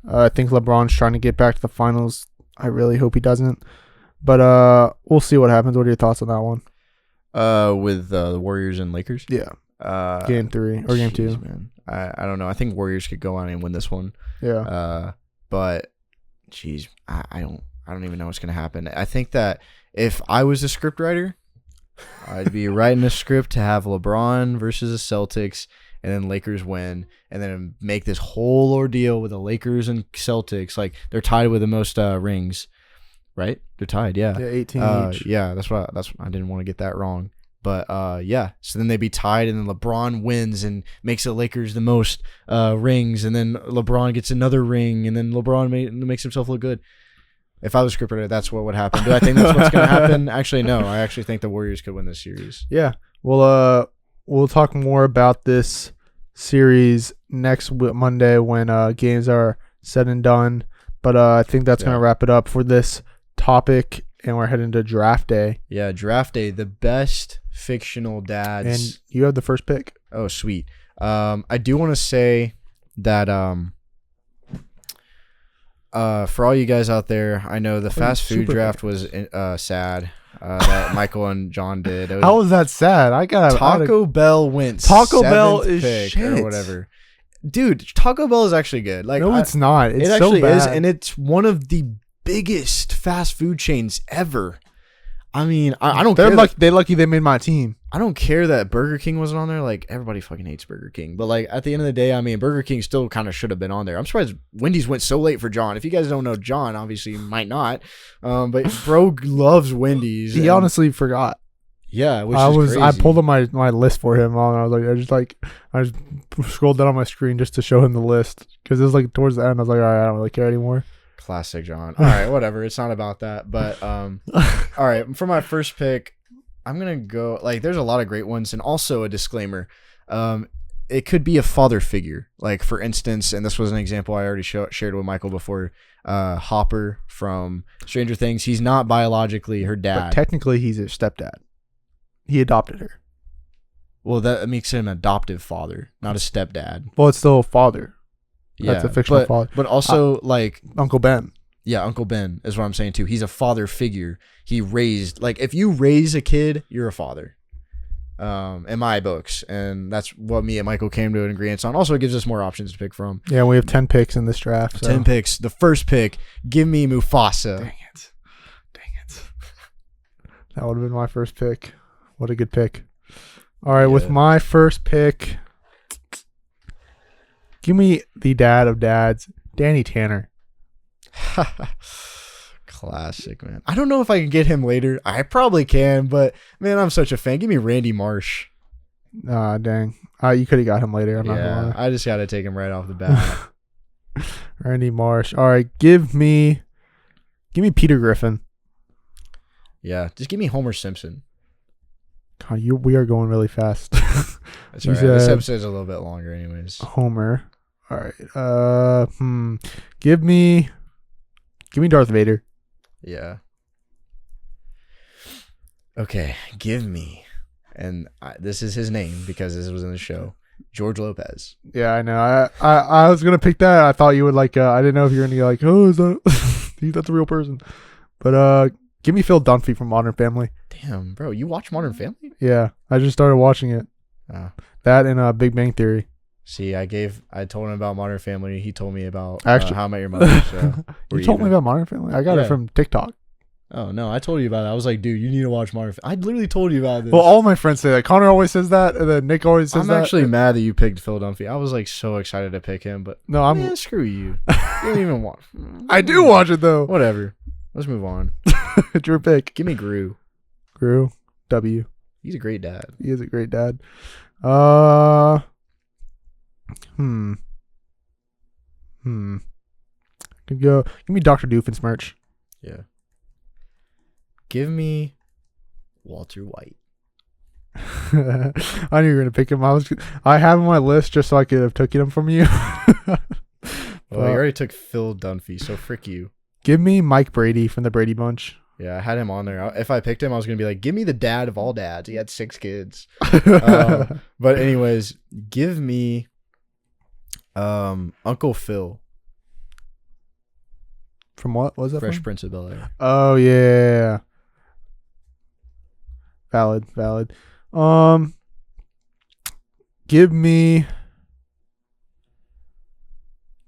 I think LeBron's trying to get back to the finals. I really hope he doesn't. But we'll see what happens. What are your thoughts on that one? With the Warriors and Lakers? Yeah. Game 3 or game 2. Man. I don't know. I think Warriors could go on and win this one. Yeah. But geez, I don't even know what's gonna happen. I think that if I was a script writer, I'd be writing a script to have LeBron versus the Celtics and then Lakers win and then make this whole ordeal with the Lakers and Celtics. Like they're tied with the most rings, right? They're tied, yeah. Yeah, 18 each. Yeah, that's I didn't want to get that wrong. But yeah, so then they'd be tied, and then LeBron wins and makes the Lakers the most rings, and then LeBron gets another ring, and then LeBron makes himself look good. If I was a scriptwriter, that's what would happen. Do I think that's what's going to happen? Actually, no. I actually think the Warriors could win this series. Yeah. Well, we'll talk more about this series next Monday when games are said and done. But I think that's going to wrap it up for this topic, and we're heading to draft day. Yeah, draft day, the best fictional dads. And you have the first pick. Oh, sweet. I do want to say that for all you guys out there, I know the fast food draft was sad that Michael and John did. How was that sad? Taco Bell went Taco Bell is pick shit. Or whatever. Dude, Taco Bell is actually good. Like, no, it's not. It's it so actually bad. is, and it's one of the biggest fast food chains ever. I mean, I don't care. They're lucky they made my team. I don't care that Burger King wasn't on there. Like, everybody fucking hates Burger King. But, like, at the end of the day, I mean, Burger King still kind of should have been on there. I'm surprised Wendy's went so late for John. If you guys don't know John, obviously you might not. But bro loves Wendy's. He honestly forgot. Yeah, which is crazy. I pulled up my list for him, and I was like, I just scrolled down on my screen just to show him the list. Because it was, like, towards the end, I was like, all right, I don't really care anymore. Classic John. All right, whatever. It's not about that. But, all right, for my first pick, I'm going to go, like, there's a lot of great ones. And also a disclaimer, it could be a father figure. Like, for instance, and this was an example I already shared with Michael before, Hopper from Stranger Things. He's not biologically her dad. But technically, he's her stepdad. He adopted her. Well, that makes him an adoptive father, not a stepdad. Well, it's still a father. Yeah, that's a fictional father. But also, like... Uncle Ben. Yeah, Uncle Ben is what I'm saying, too. He's a father figure. He raised... Like, if you raise a kid, you're a father. In my books. And that's what me and Michael came to an agreement on. Also, it gives us more options to pick from. Yeah, we have 10 picks in this draft. So. 10 picks. The first pick, give me Mufasa. Dang it. That would have been my first pick. What a good pick. All right, with my first pick... Give me the dad of dads, Danny Tanner. Classic, man. I don't know if I can get him later. I probably can, but, man, I'm such a fan. Give me Randy Marsh. Dang. You could have got him later. I'm not gonna lie. I just got to take him right off the bat. Randy Marsh. All right, give me Peter Griffin. Yeah, just give me Homer Simpson. God, we are going really fast. That's all right. This episode's a little bit longer anyways. Homer. All right. Give me Darth Vader. Yeah. Okay, give me, and this is his name because this was in the show, George Lopez. Yeah, I know. I was gonna pick that. I thought you would like. I didn't know if you were gonna be like, oh, is that that's a real person. But give me Phil Dunphy from Modern Family. Damn, bro, you watch Modern Family? Yeah, I just started watching it. That and Big Bang Theory. See, I told him about Modern Family. He told me about How I Met Your Mother. So you told me about Modern Family? I got it from TikTok. Oh, no, I told you about it. I was like, dude, you need to watch Modern Family. I literally told you about this. Well, all my friends say that. Connor always says that, and then Nick always says that. I'm actually mad that you picked Phil Dunphy. I was like so excited to pick him, but man, screw you. You don't even watch. I do watch it, though. Whatever. Let's move on. It's your pick. Give me Gru. W. He's a great dad. He is a great dad. Could go. Give me Dr. Doofenshmirtz. Yeah. Give me Walter White. I knew you were gonna pick him. I have him on my list just so I could have taken him from you. Well, you already took Phil Dunphy, so frick you. Give me Mike Brady from the Brady Bunch. Yeah, I had him on there. If I picked him, I was going to be like, give me the dad of all dads. He had 6 kids. But anyways, give me Uncle Phil. From what was that? Fresh from? Prince of Bel-Air. Oh, yeah. Valid. Give me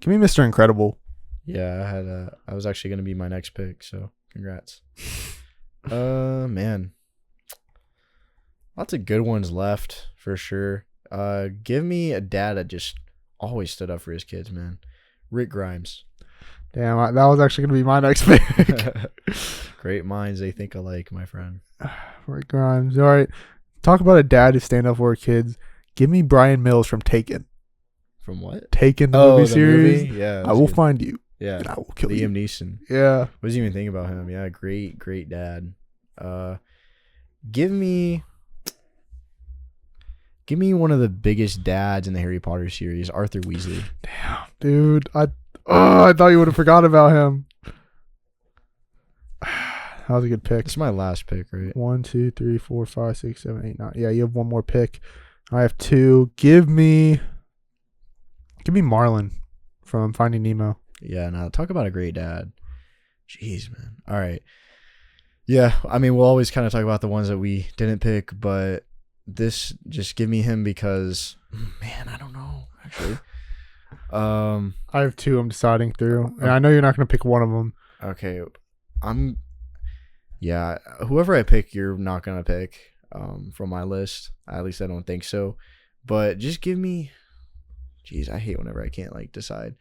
Mr. Incredible. Yeah, I was actually going to be my next pick, so congrats. Man. Lots of good ones left, for sure. Give me a dad that just always stood up for his kids, man. Rick Grimes. Damn, that was actually going to be my next pick. Great minds, they think alike, my friend. Rick Grimes. All right. Talk about a dad who stand up for his kids. Give me Brian Mills from Taken. From what? Taken, the movie series. Movie? Yeah. I will find you. Yeah. And I will kill Liam you. Neeson. Yeah. What does he even think about him? Yeah, great dad. Give me one of the biggest dads in the Harry Potter series, Arthur Weasley. Damn, dude. I thought you would have forgot about him. That was a good pick. This is my last pick, right? 1, 2, 3, 4, 5, 6, 7, 8, 9. Yeah, you have one more pick. I have 2. Give me Marlin from Finding Nemo. Yeah, now talk about a great dad. Jeez, man. All right. Yeah, I mean, we'll always kind of talk about the ones that we didn't pick, but this, just give me him because, man, I don't know, actually. I have 2 I'm deciding through, and I know you're not going to pick one of them. Okay. Yeah, whoever I pick, you're not going to pick from my list. At least I don't think so. But just give me, jeez, I hate whenever I can't, decide.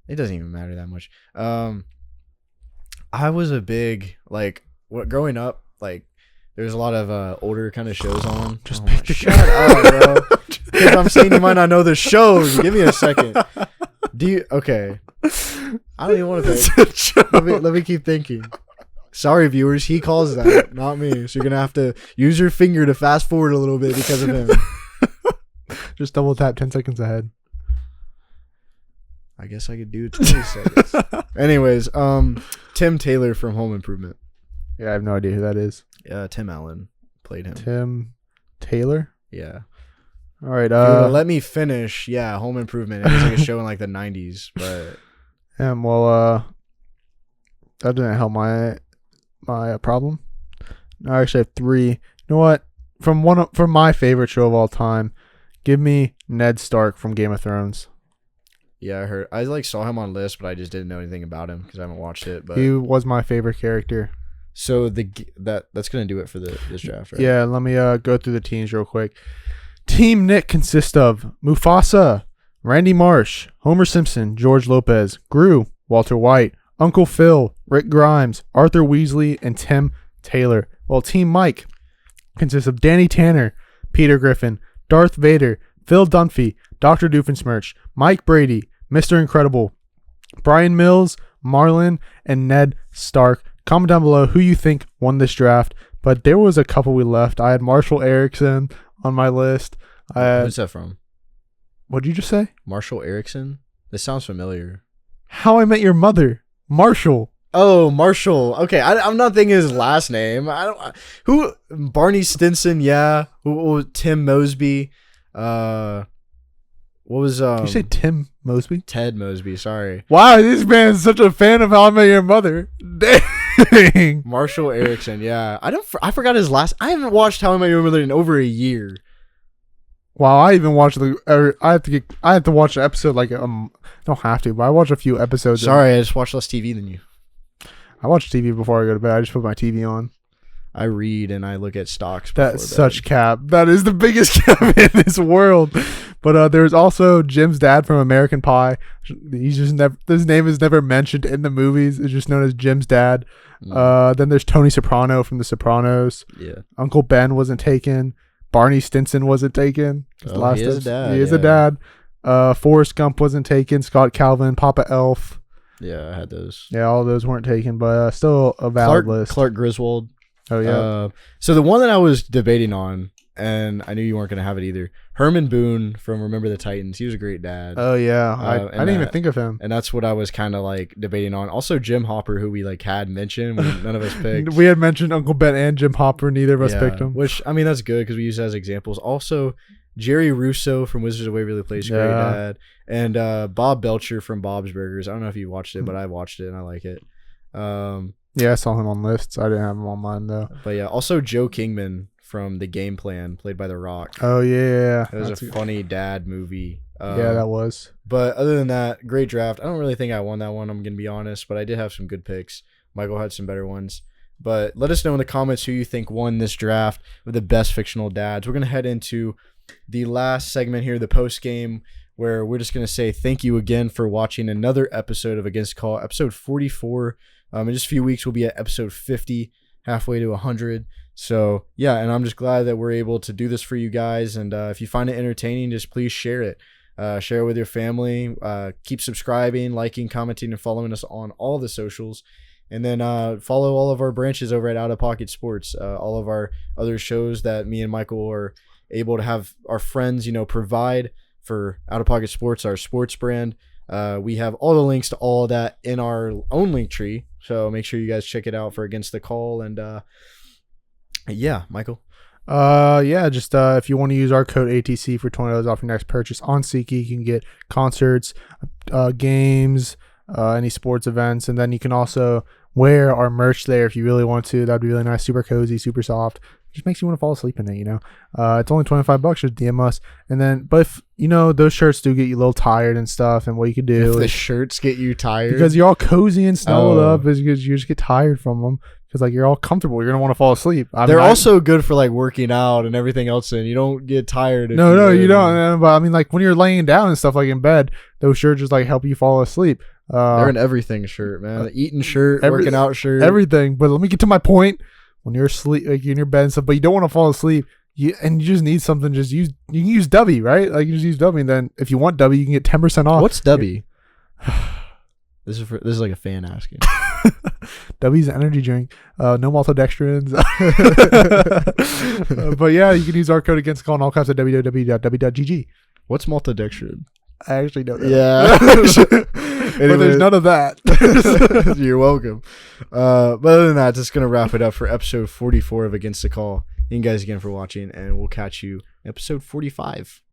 It doesn't even matter that much. I was a big, growing up, there's a lot of older kind of shows on. Just pick the shut up, bro. Because I'm saying you might not know the shows. Give me a second. Okay. I don't even want to pick. Let me keep thinking. Sorry, viewers. He calls that, not me. So you're going to have to use your finger to fast forward a little bit because of him. Just double tap 10 seconds ahead. I guess I could do 20 seconds. Anyways, Tim Taylor from Home Improvement. Yeah, I have no idea who that is. Tim Allen played him. Tim Taylor? Yeah. All right. Let me finish. Yeah, Home Improvement. It was like a show in the 90s, but that didn't help my problem. I actually have 3. You know what? From my favorite show of all time, give me Ned Stark from Game of Thrones. Yeah, I heard. I saw him on list, but I just didn't know anything about him because I haven't watched it. But he was my favorite character. So that's gonna do it for this draft, right? Yeah, let me go through the teams real quick. Team Nick consists of Mufasa, Randy Marsh, Homer Simpson, George Lopez, Gru, Walter White, Uncle Phil, Rick Grimes, Arthur Weasley, and Tim Taylor. While Team Mike consists of Danny Tanner, Peter Griffin, Darth Vader, Phil Dunphy, Dr. Doofenshmirtz, Mike Brady, Mr. Incredible, Brian Mills, Marlin, and Ned Stark. Comment down below who you think won this draft. But there was a couple we left. I had Marshall Erickson on my list. Who's that from? What did you just say? Marshall Erickson? This sounds familiar. How I Met Your Mother. Marshall. Oh, Marshall. Okay, I'm not thinking his last name. Who? Barney Stinson. Yeah. Who? Tim Mosby. What was Did you say Tim Mosby? Ted Mosby. Sorry. Wow, this man is such a fan of How I Met Your Mother. Dang. Marshall Erickson. Yeah. I forgot his last. I haven't watched How I Met Your Mother in over a year. Wow, I even watched I have to watch an episode don't have to, but I watch a few episodes. Sorry, I just watch less TV than you. I watch TV before I go to bed. I just put my TV on. I read and I look at stocks. That's such cap. That is the biggest cap in this world. But there's also Jim's dad from American Pie. He's just never. His name is never mentioned in the movies. It's just known as Jim's dad. Then there's Tony Soprano from The Sopranos. Yeah. Uncle Ben wasn't taken. Barney Stinson wasn't taken. He is a dad. He is a dad. Forrest Gump wasn't taken. Scott Calvin, Papa Elf. Yeah, I had those. Yeah, all those weren't taken, but still a valid list. Clark Griswold. Oh, yeah. So the one that I was debating on and I knew you weren't going to have it either. Herman Boone from Remember the Titans. He was a great dad. Oh yeah, I didn't even think of him. And that's what I was kind of like debating on. Also, Jim Hopper, who we like had mentioned, none of us picked. We had mentioned Uncle Ben and Jim Hopper. Neither of us picked him. Which I mean, that's good because we use it as examples. Also, Jerry Russo from Wizards of Waverly Place, great dad, and Bob Belcher from Bob's Burgers. I don't know if you watched it, but I watched it and I like it. Yeah, I saw him on lists. I didn't have him on mine though. But yeah, also Joe Kingman from The Game Plan, played by The Rock. Oh yeah, it was a funny dad movie. Yeah, that was. But other than that, great draft. I don't really think I won that one, I'm gonna be honest, but I did have some good picks. Michael had some better ones. But let us know in the comments who you think won this draft with the best fictional dads. We're gonna head into the last segment here, the post game, where we're just gonna say thank you again for watching another episode of Against Call, episode 44. In just a few weeks, we'll be at episode 50, halfway to 100. So, yeah, and I'm just glad that we're able to do this for you guys. And if you find it entertaining, just please share it. Share it with your family. Keep subscribing, liking, commenting, and following us on all the socials. And then follow all of our branches over at OuttaPocket Sports. All of our other shows that me and Michael are able to have our friends, provide for OuttaPocket Sports, our sports brand. We have all the links to all of that in our own link tree. So make sure you guys check it out for Against the Call. And yeah, Michael. Just if you want to use our code ATC for $20 off your next purchase on SeatGeek, you can get concerts, games, any sports events, and then you can also wear our merch there if you really want to. That'd be really nice, super cozy, super soft. Just makes you want to fall asleep in it, It's only $25. Just DM us, and then, but if those shirts do get you a little tired and stuff, and what you could do if the shirts get you tired because you're all cozy and snuggled up, is because you just get tired from them. Because like you're all comfortable, you're gonna want to fall asleep. They're also good for like working out and everything else, and you don't get tired. No, you don't. But I mean, like when you're laying down and stuff, like in bed, those shirts just like help you fall asleep. They're an everything shirt, man. Eating shirt, working out shirt, everything. But let me get to my point. When you're asleep, like in your bed and stuff, but you don't want to fall asleep, you just need something. You can use W, right? Like you just use W, and then if you want W, you can get 10% off. What's W? This is like a fan asking. W's an energy drink. No maltodextrins. But yeah, you can use our code Against Call on all caps at www.w.gg. What's maltodextrin? I actually don't know. Yeah. But there's none of that. You're welcome. But other than that, just going to wrap it up for episode 44 of Against the Call. Thank you guys again for watching, and we'll catch you episode 45.